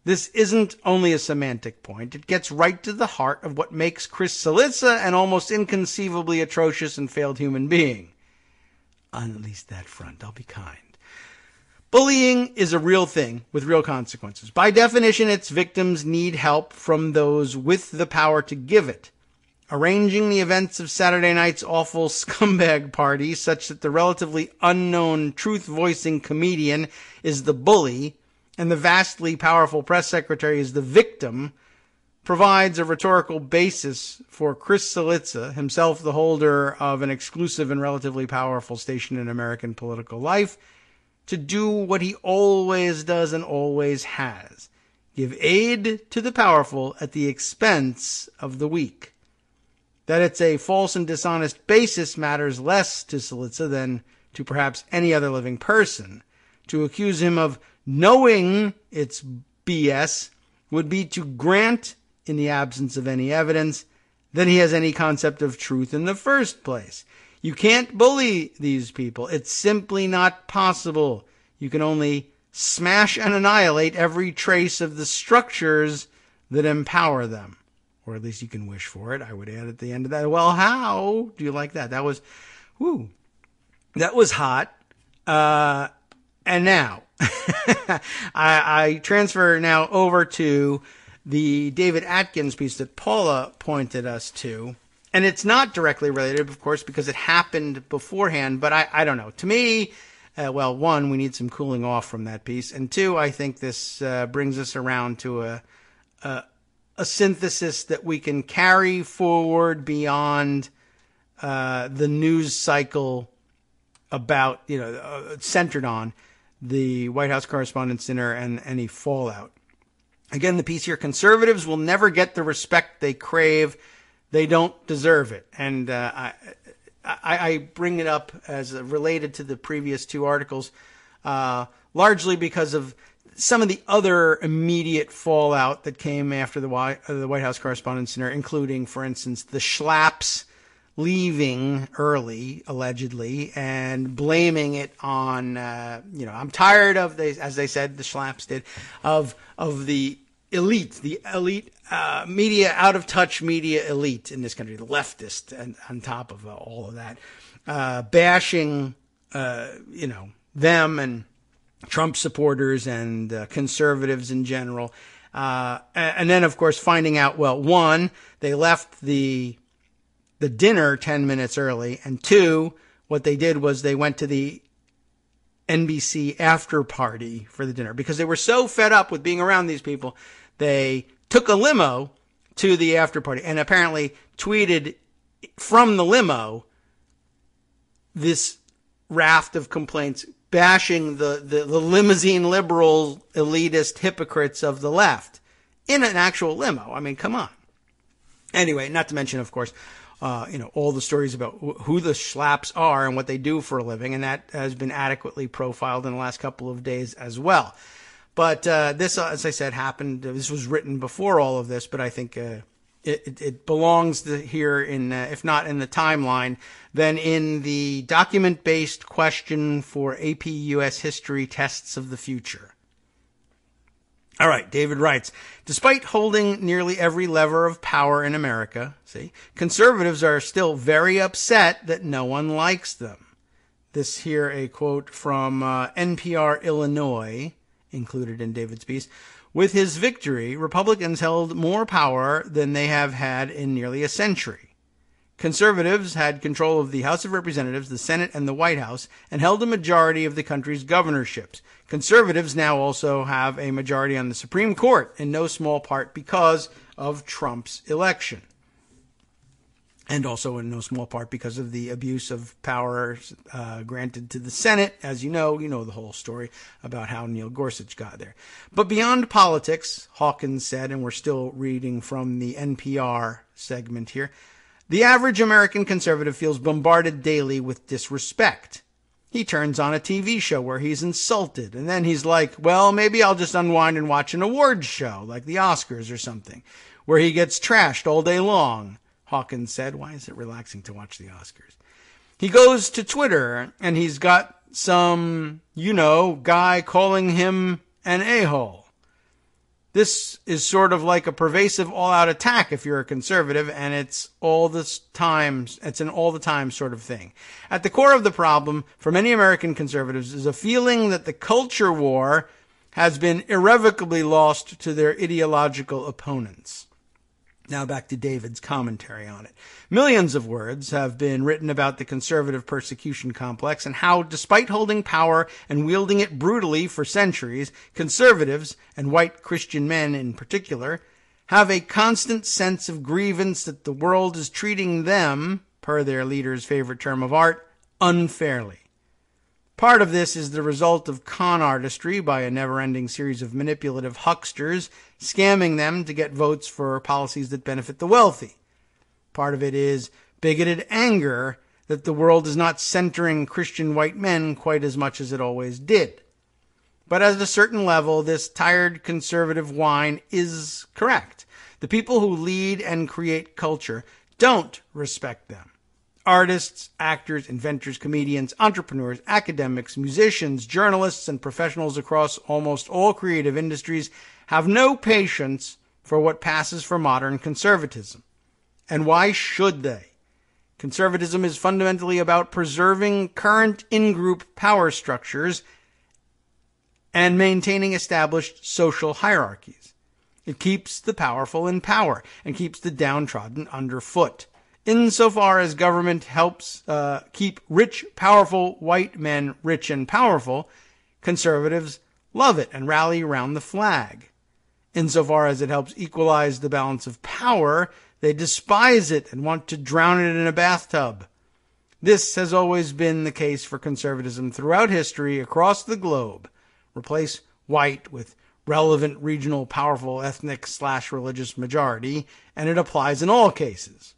This isn't only a semantic point. It gets right to the heart of what makes Chris Cillizza an almost inconceivably atrocious and failed human being. On at least that front, I'll be kind. Bullying is a real thing with real consequences. By definition, its victims need help from those with the power to give it. Arranging the events of Saturday night's awful scumbag party such that the relatively unknown truth-voicing comedian is the bully and the vastly powerful press secretary is the victim provides a rhetorical basis for Chris Cillizza, himself the holder of an exclusive and relatively powerful station in American political life, to do what he always does and always has: give aid to the powerful at the expense of the weak. That it's a false and dishonest basis matters less to Cillizza than to perhaps any other living person. To accuse him of knowing it's BS would be to grant, in the absence of any evidence, that he has any concept of truth in the first place. You can't bully these people. It's simply not possible. You can only smash and annihilate every trace of the structures that empower them. Or at least you can wish for it. I would add at the end of that, well, how do you like that? That was hot. And now, I transfer now over to the David Atkins piece that Paula pointed us to. And it's not directly related, of course, because it happened beforehand. But I don't know. To me, one, we need some cooling off from that piece. And two, I think this brings us around to a synthesis that we can carry forward beyond the news cycle about, centered on the White House Correspondents' Dinner and any fallout. Again, the piece here: conservatives will never get the respect they crave. They don't deserve it. And I bring it up as related to the previous two articles, largely because of some of the other immediate fallout that came after the White House Correspondents' Dinner, including, for instance, the Schlapps leaving early, allegedly, and blaming it on, I'm tired of, as they said, the Schlapps did, of the elite media, out-of-touch media elite in this country, the leftist, and on top of all of that, bashing, them and Trump supporters and conservatives in general. And then, of course, finding out, one, they left the dinner 10 minutes early, and two, what they did was they went to the NBC after party for the dinner because they were so fed up with being around these people. They took a limo to the after party and apparently tweeted from the limo this raft of complaints bashing the limousine liberal elitist hypocrites of the left in an actual limo. I mean, come on. Anyway, not to mention, of course, all the stories about who the Schlapps are and what they do for a living, and that has been adequately profiled in the last couple of days as well. But this, as I said, happened. This was written before all of this, but I think it belongs here in, if not in the timeline, then in the document-based question for AP U.S. History tests of the future. All right, David writes, despite holding nearly every lever of power in America, conservatives are still very upset that no one likes them. This here, a quote from NPR Illinois, included in David's piece. With his victory, Republicans held more power than they have had in nearly a century. Conservatives had control of the House of Representatives, the Senate, and the White House, and held a majority of the country's governorships. Conservatives now also have a majority on the Supreme Court, in no small part because of Trump's election. and also in no small part because of the abuse of power granted to the Senate. As you know the whole story about how Neil Gorsuch got there. But beyond politics, Hawkins said, and we're still reading from the NPR segment here, the average American conservative feels bombarded daily with disrespect. He turns on a TV show where he's insulted, and then he's like, well, maybe I'll just unwind and watch an awards show, like the Oscars or something, where he gets trashed all day long. Hawkins said, why is it relaxing to watch the Oscars? He goes to Twitter, and he's got some, guy calling him an a-hole. This is sort of like a pervasive all-out attack if you're a conservative, and it's an all-the-time sort of thing. At the core of the problem for many American conservatives is a feeling that the culture war has been irrevocably lost to their ideological opponents. Now back to David's commentary on it. Millions of words have been written about the conservative persecution complex and how, despite holding power and wielding it brutally for centuries, conservatives, and white Christian men in particular, have a constant sense of grievance that the world is treating them, per their leader's favorite term of art, unfairly. Part of this is the result of con artistry by a never-ending series of manipulative hucksters, scamming them to get votes for policies that benefit the wealthy. Part of it is bigoted anger that the world is not centering Christian white men quite as much as it always did. But at a certain level, this tired conservative whine is correct. The people who lead and create culture don't respect them. Artists, actors, inventors, comedians, entrepreneurs, academics, musicians, journalists, and professionals across almost all creative industries have no patience for what passes for modern conservatism. And why should they? Conservatism is fundamentally about preserving current in-group power structures and maintaining established social hierarchies. It keeps the powerful in power and keeps the downtrodden underfoot. Insofar as government helps keep rich, powerful white men rich and powerful, conservatives love it and rally around the flag. Insofar as it helps equalize the balance of power, they despise it and want to drown it in a bathtub. This has always been the case for conservatism throughout history across the globe. Replace white with relevant regional powerful ethnic/religious majority, and it applies in all cases.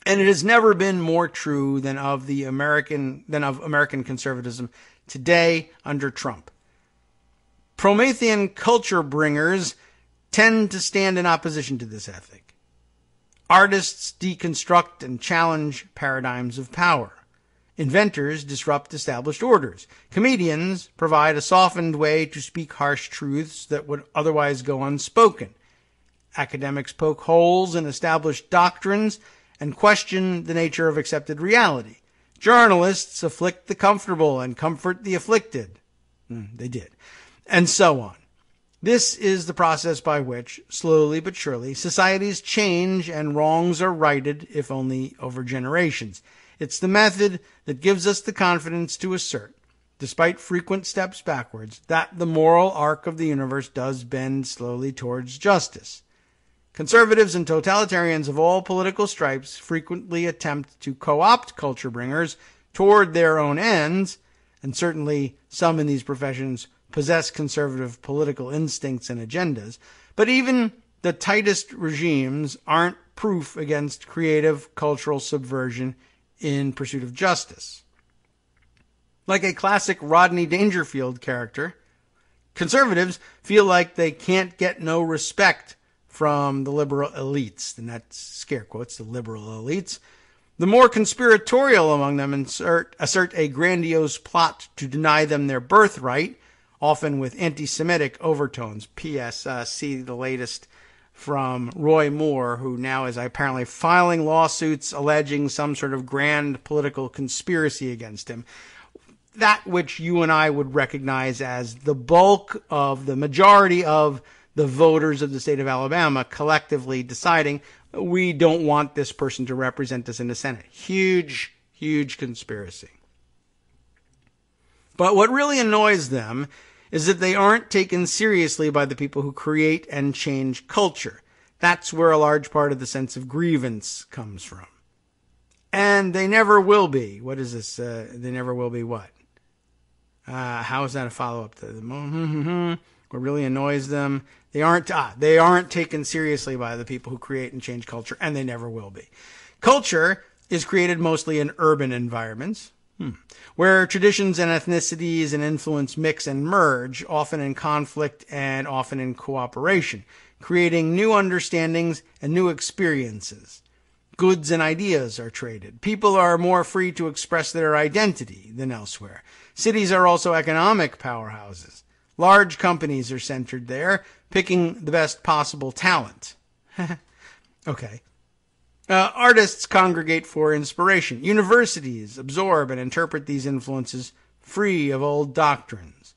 And it has never been more true than of American conservatism today under Trump. Promethean culture bringers tend to stand in opposition to this ethic. Artists deconstruct and challenge paradigms of power. Inventors disrupt established orders. Comedians provide a softened way to speak harsh truths that would otherwise go unspoken. Academics poke holes in established doctrines and question the nature of accepted reality. Journalists afflict the comfortable and comfort the afflicted. They did. And so on. This is the process by which, slowly but surely, societies change and wrongs are righted, if only over generations. It's the method that gives us the confidence to assert, despite frequent steps backwards, that the moral arc of the universe does bend slowly towards justice. Conservatives and totalitarians of all political stripes frequently attempt to co-opt culture bringers toward their own ends, and certainly some in these professions possess conservative political instincts and agendas, but even the tightest regimes aren't proof against creative cultural subversion in pursuit of justice. Like a classic Rodney Dangerfield character, conservatives feel like they can't get no respect from the liberal elites, and that's scare quotes, the liberal elites. The more conspiratorial among them assert a grandiose plot to deny them their birthright, often with anti-Semitic overtones. P.S. See the latest from Roy Moore, who now is apparently filing lawsuits alleging some sort of grand political conspiracy against him. That which you and I would recognize as the bulk of the majority of the voters of the state of Alabama collectively deciding we don't want this person to represent us in the Senate. Huge, huge conspiracy. But what really annoys them is that they aren't taken seriously by the people who create and change culture. That's where a large part of the sense of grievance comes from. And they never will be. What is this? They never will be what? How is that a follow-up to the what really annoys them? They aren't taken seriously by the people who create and change culture, and they never will be. Culture is created mostly in urban environments, where traditions and ethnicities and influence mix and merge, often in conflict and often in cooperation, creating new understandings and new experiences. Goods and ideas are traded. People are more free to express their identity than elsewhere. Cities are also economic powerhouses. Large companies are centered there, picking the best possible talent. Okay. Artists congregate for inspiration. Universities absorb and interpret these influences free of old doctrines.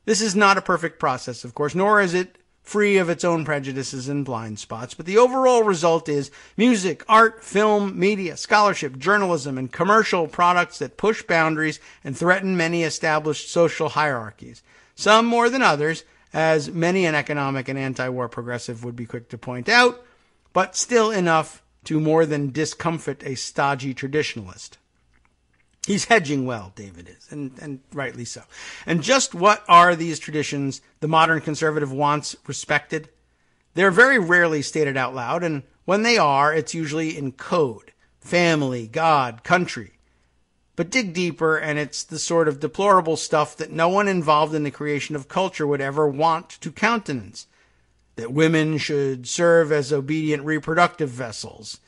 This is not a perfect process, of course, nor is it free of its own prejudices and blind spots, but the overall result is music, art, film, media, scholarship, journalism, and commercial products that push boundaries and threaten many established social hierarchies. Some more than others, as many an economic and anti-war progressive would be quick to point out, but still enough to more than discomfit a stodgy traditionalist. He's hedging well, David is, and rightly so. And just what are these traditions the modern conservative wants respected? They're very rarely stated out loud, and when they are, it's usually in code. Family, God, country. But dig deeper, and it's the sort of deplorable stuff that no one involved in the creation of culture would ever want to countenance. That women should serve as obedient reproductive vessels.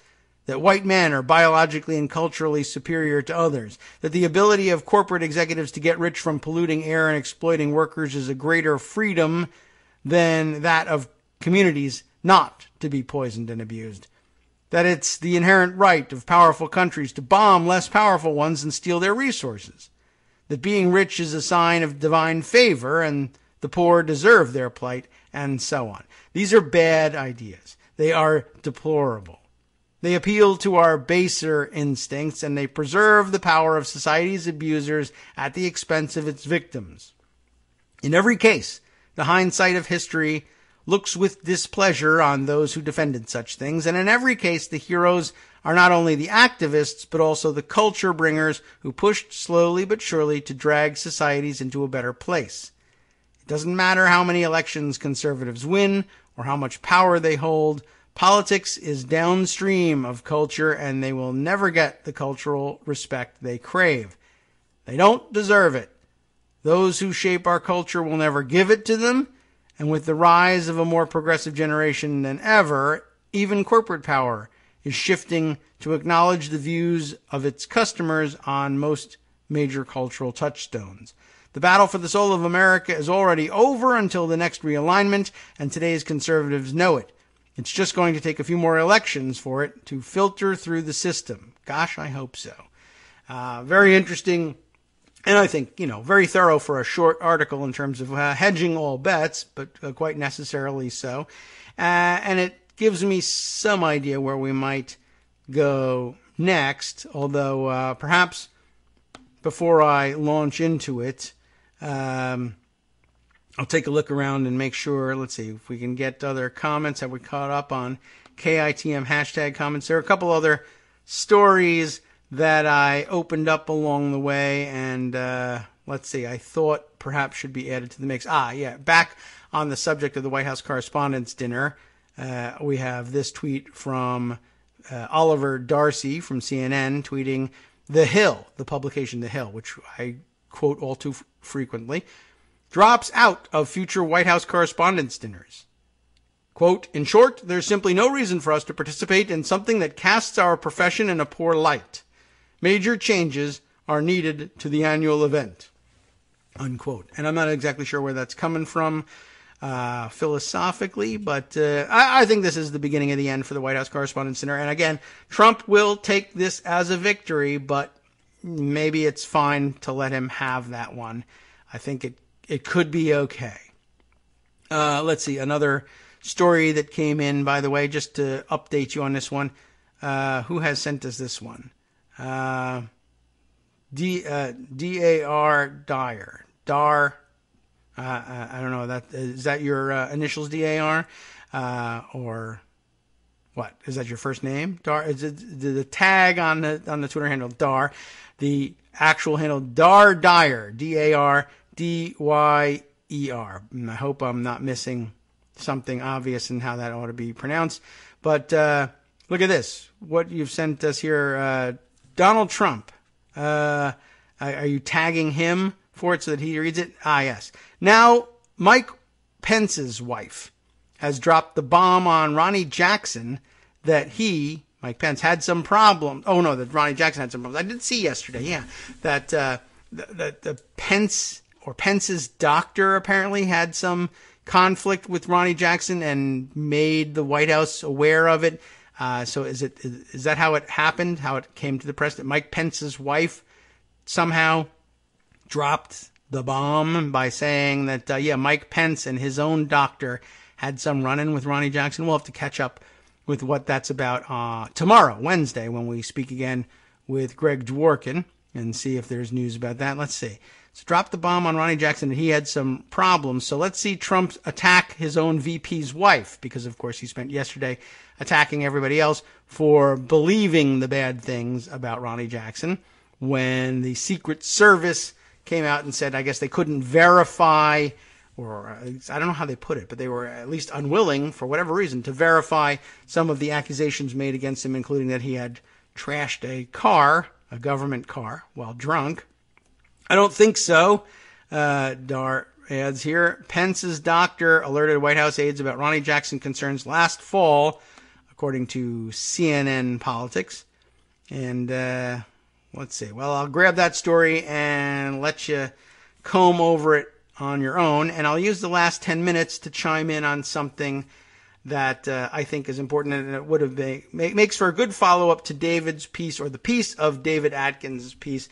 That white men are biologically and culturally superior to others, that the ability of corporate executives to get rich from polluting air and exploiting workers is a greater freedom than that of communities not to be poisoned and abused, that it's the inherent right of powerful countries to bomb less powerful ones and steal their resources, that being rich is a sign of divine favor and the poor deserve their plight, and so on. These are bad ideas. They are deplorable. They appeal to our baser instincts, and they preserve the power of society's abusers at the expense of its victims. In every case, the hindsight of history looks with displeasure on those who defended such things, and in every case, the heroes are not only the activists, but also the culture bringers who pushed slowly but surely to drag societies into a better place. It doesn't matter how many elections conservatives win or how much power they hold. Politics is downstream of culture, and they will never get the cultural respect they crave. They don't deserve it. Those who shape our culture will never give it to them, and with the rise of a more progressive generation than ever, even corporate power is shifting to acknowledge the views of its customers on most major cultural touchstones. The battle for the soul of America is already over until the next realignment, and today's conservatives know it. It's just going to take a few more elections for it to filter through the system. Gosh, I hope so. Very interesting, and I think, very thorough for a short article in terms of hedging all bets, but quite necessarily so. And it gives me some idea where we might go next, although perhaps before I launch into it, I'll take a look around and make sure, let's see, if we can get other comments. Have we caught up on KITM hashtag comments? There are a couple other stories that I opened up along the way, and let's see, I thought perhaps should be added to the mix. Back on the subject of the White House Correspondents' Dinner, we have this tweet from Oliver Darcy from CNN tweeting, The Hill, the publication The Hill, which I quote all too frequently, drops out of future White House Correspondents' Dinners. Quote, in short, there's simply no reason for us to participate in something that casts our profession in a poor light. Major changes are needed to the annual event. Unquote. And I'm not exactly sure where that's coming from philosophically, but I think this is the beginning of the end for the White House Correspondents' Dinner. And again, Trump will take this as a victory, but maybe it's fine to let him have that one. I think it could be okay. Let's see, another story that came in, by the way, just to update you on this one. Who has sent us this one? D.A.R. Dyer. Dar, I don't know, is that your initials, D.A.R.? Or What is that? Your first name, Dar? Is it the tag on the Twitter handle Dar? The actual handle Dar Dyer, Dardyer. I hope I'm not missing something obvious in how that ought to be pronounced. But look at this. What you've sent us here, Donald Trump. Are you tagging him for it so that he reads it? Ah, yes. Now, Mike Pence's wife has dropped the bomb on Ronnie Jackson that Mike Pence, had some problems. Oh, no, that Ronnie Jackson had some problems. I did see yesterday, that the Pence's doctor apparently had some conflict with Ronnie Jackson and made the White House aware of it. So is that how it happened? How it came to the press that Mike Pence's wife somehow dropped the bomb by saying that, Mike Pence and his own doctor had some run-in with Ronnie Jackson. We'll have to catch up with what that's about tomorrow, Wednesday, when we speak again with Greg Dworkin and see if there's news about that. Let's see. So dropped the bomb on Ronnie Jackson and he had some problems. So let's see Trump attack his own VP's wife, because of course he spent yesterday attacking everybody else for believing the bad things about Ronnie Jackson when the Secret Service came out and said, I guess they couldn't verify, or I don't know how they put it, but they were at least unwilling, for whatever reason, to verify some of the accusations made against him, including that he had trashed a government car, while drunk. I don't think so. Dar adds here, Pence's doctor alerted White House aides about Ronnie Jackson concerns last fall, according to CNN Politics. And let's see. Well, I'll grab that story and let you comb over it on your own. And I'll use the last 10 minutes to chime in on something that I think is important, and it would have been, makes for a good follow-up to David's piece, or the piece of David Atkins' piece,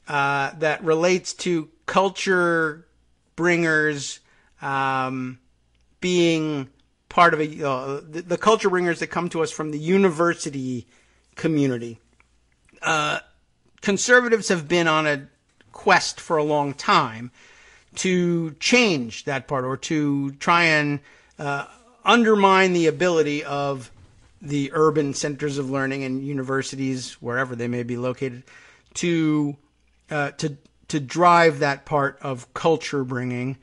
that relates to culture bringers being part of the culture bringers that come to us from the university community. Conservatives have been on a quest for a long time to change that part, or to try and undermine the ability of the urban centers of learning and universities, wherever they may be located, to drive that part of culture bringing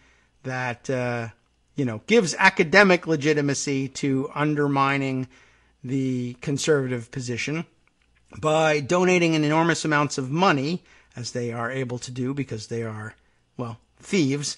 that gives academic legitimacy to undermining the conservative position by donating enormous amounts of money, as they are able to do because they are, thieves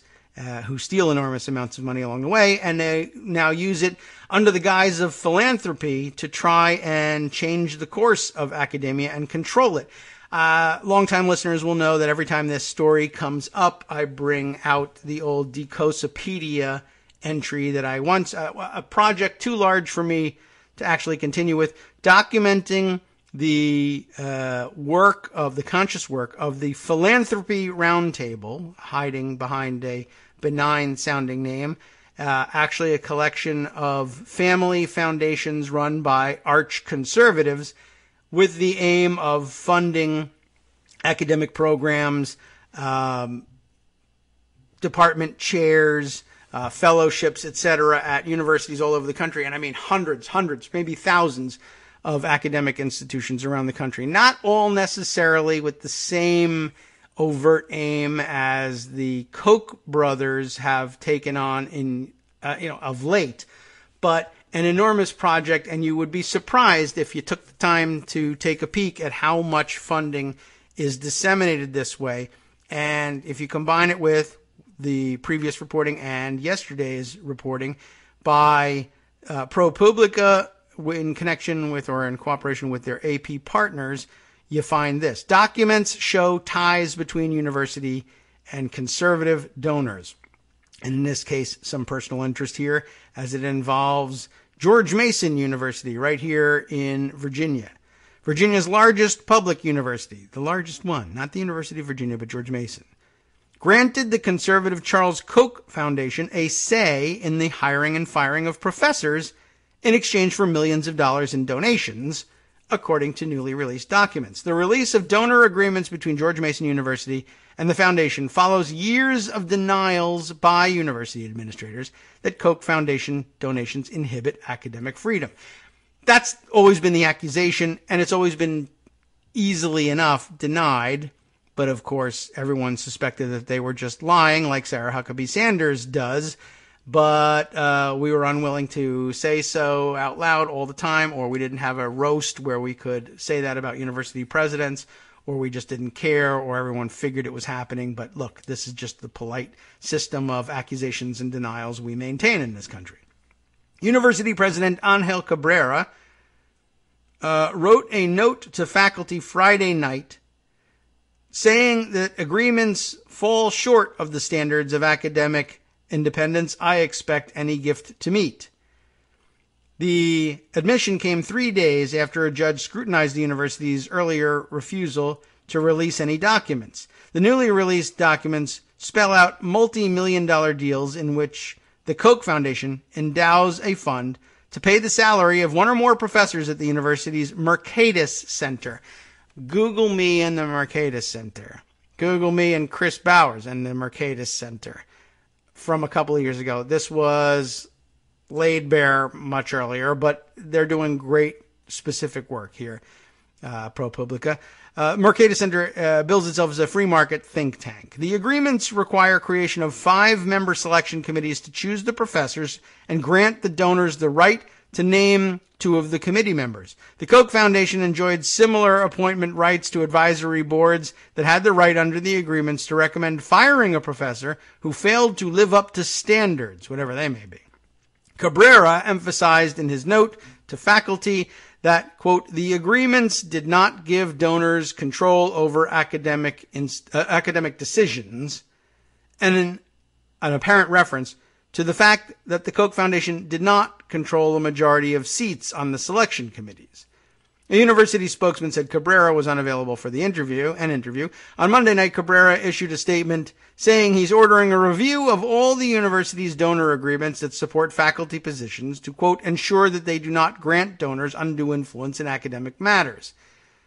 who steal enormous amounts of money along the way, and they now use it under the guise of philanthropy to try and change the course of academia and control it. Longtime listeners will know that every time this story comes up, I bring out the old Decosapedia entry that I once, a project too large for me to actually continue with, documenting the conscious work of the Philanthropy Roundtable, hiding behind a benign sounding name, actually a collection of family foundations run by arch conservatives with the aim of funding academic programs, department chairs, fellowships, etc., at universities all over the country. And I mean hundreds, maybe thousands of academic institutions around the country. Not all necessarily with the same overt aim as the Koch brothers have taken on of late, but an enormous project. And you would be surprised if you took the time to take a peek at how much funding is disseminated this way. And if you combine it with the previous reporting and yesterday's reporting by ProPublica in connection with, or in cooperation with, their AP partners, you find this. Documents show ties between university and conservative donors. And in this case, some personal interest here, as it involves George Mason University right here in Virginia. Virginia's largest public university, the largest one, not the University of Virginia, but George Mason, granted the conservative Charles Koch Foundation a say in the hiring and firing of professors in exchange for millions of dollars in donations, according to newly released documents. The release of donor agreements between George Mason University and the foundation follows years of denials by university administrators that Koch Foundation donations inhibit academic freedom. That's always been the accusation, and it's always been easily enough denied. But of course, everyone suspected that they were just lying, like Sarah Huckabee Sanders does. But we were unwilling to say so out loud all the time, or we didn't have a roast where we could say that about university presidents, or we just didn't care, or everyone figured it was happening. But look, this is just the polite system of accusations and denials we maintain in this country. University President Angel Cabrera wrote a note to faculty Friday night saying that agreements fall short of the standards of academic independence I expect any gift to meet. The admission came 3 days after a judge scrutinized the university's earlier refusal to release any documents. The newly released documents spell out multi-million-dollar deals in which the Koch Foundation endows a fund to pay the salary of one or more professors at the university's Mercatus Center. Google me and the Mercatus Center. Google me and Chris Bowers and the Mercatus Center. From a couple of years ago. This was laid bare much earlier, but they're doing great specific work here, ProPublica. Mercatus Center bills itself as a free market think tank. The agreements require creation of 5 member selection committees to choose the professors and grant the donors the right to name 2 of the committee members. The Koch Foundation enjoyed similar appointment rights to advisory boards that had the right under the agreements to recommend firing a professor who failed to live up to standards, whatever they may be. Cabrera emphasized in his note to faculty that, quote, the agreements did not give donors control over academic decisions, and an apparent reference to the fact that the Koch Foundation did not control a majority of seats on the selection committees. A university spokesman said Cabrera was unavailable for the interview. On Monday night, Cabrera issued a statement saying he's ordering a review of all the university's donor agreements that support faculty positions to, quote, ensure that they do not grant donors undue influence in academic matters.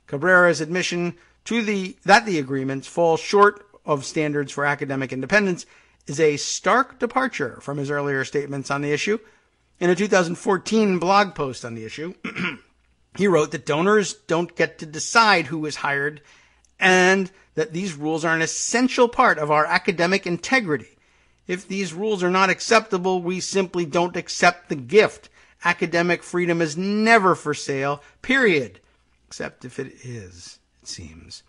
Cabrera's admission that the agreements fall short of standards for academic independence is a stark departure from his earlier statements on the issue. In a 2014 blog post on the issue, he wrote that donors don't get to decide who is hired and that these rules are an essential part of our academic integrity. If these rules are not acceptable, we simply don't accept the gift. Academic freedom is never for sale, period. Except if it is, it seems.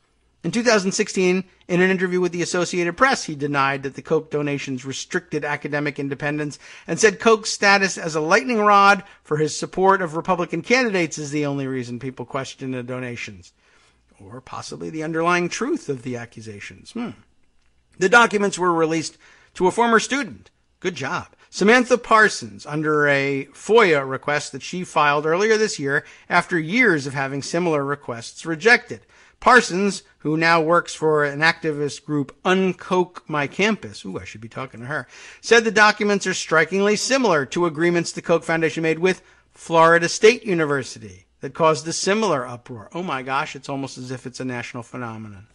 In 2016, in an interview with the Associated Press, he denied that the Koch donations restricted academic independence and said Koch's status as a lightning rod for his support of Republican candidates is the only reason people question the donations, or possibly the underlying truth of the accusations. The documents were released to a former student. Good job. Samantha Parsons, under a FOIA request that she filed earlier this year after years of having similar requests rejected. Parsons, who now works for an activist group Uncoke My Campus, I should be talking to her, said the documents are strikingly similar to agreements the Koch Foundation made with Florida State University that caused a similar uproar. Oh my gosh, it's almost as if it's a national phenomenon.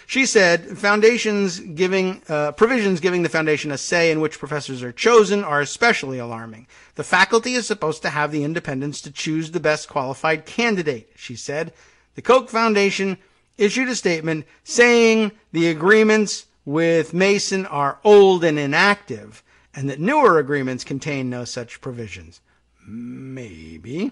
She said provisions giving the foundation a say in which professors are chosen are especially alarming. The faculty is supposed to have the independence to choose the best qualified candidate, she said. The Koch Foundation issued a statement saying the agreements with Mason are old and inactive and that newer agreements contain no such provisions. Maybe.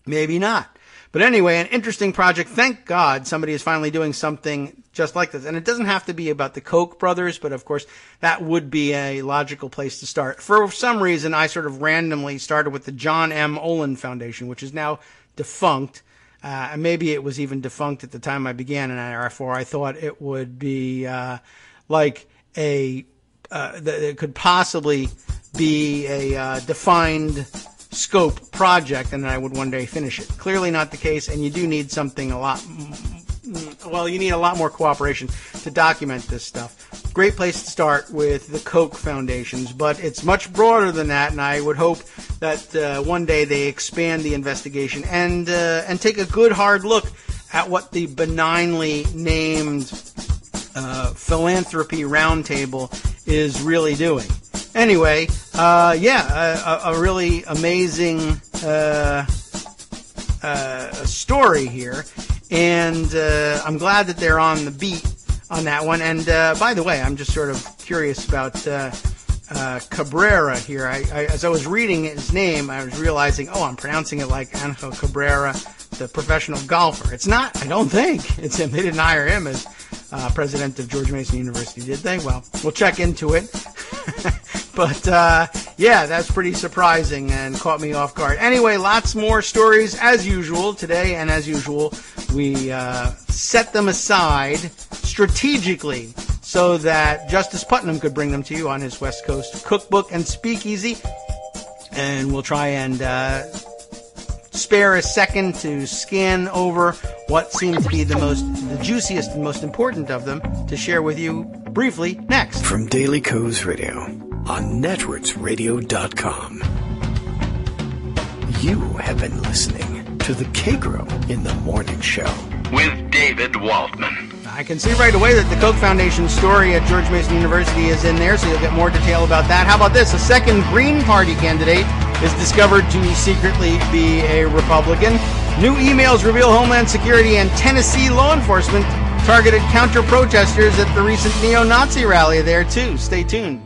Maybe not. But anyway, an interesting project. Thank God somebody is finally doing something just like this. And it doesn't have to be about the Koch brothers, but of course that would be a logical place to start. For some reason, I sort of randomly started with the John M. Olin Foundation, which is now defunct. And maybe it was even defunct at the time I began, and therefore I thought it would be like it could possibly be a defined scope project, and I would one day finish it. Clearly not the case, and you do need something you need a lot more cooperation to document this stuff. Great place to start with the Koch foundations, but it's much broader than that, and I would hope that one day they expand the investigation and take a good hard look at what the benignly named Philanthropy Roundtable is really doing. Anyway, a really amazing a story here, and I'm glad that they're on the beat on that one. And by the way, I'm just sort of curious about Cabrera here. As I was reading his name, I was realizing, I'm pronouncing it like Angel Cabrera, the professional golfer. It's not, I don't think it's him. They didn't hire him as president of George Mason University, did they? Well, we'll check into it. But, yeah, that's pretty surprising and caught me off guard. Anyway, lots more stories as usual today, and as usual, we set them aside strategically so that Justice Putnam could bring them to you on his West Coast cookbook and speakeasy. And we'll try and spare a second to scan over what seem to be the juiciest and most important of them to share with you briefly next. From Daily Kos Radio on netrootsradio.com. You have been listening to the Kagro in the Morning Show with David Waldman. I can see right away that the Koch Foundation story at George Mason University is in there, so you'll get more detail about that. How about this? A second Green Party candidate is discovered to secretly be a Republican. New emails reveal Homeland Security and Tennessee law enforcement targeted counter-protesters at the recent neo-Nazi rally there, too. Stay tuned.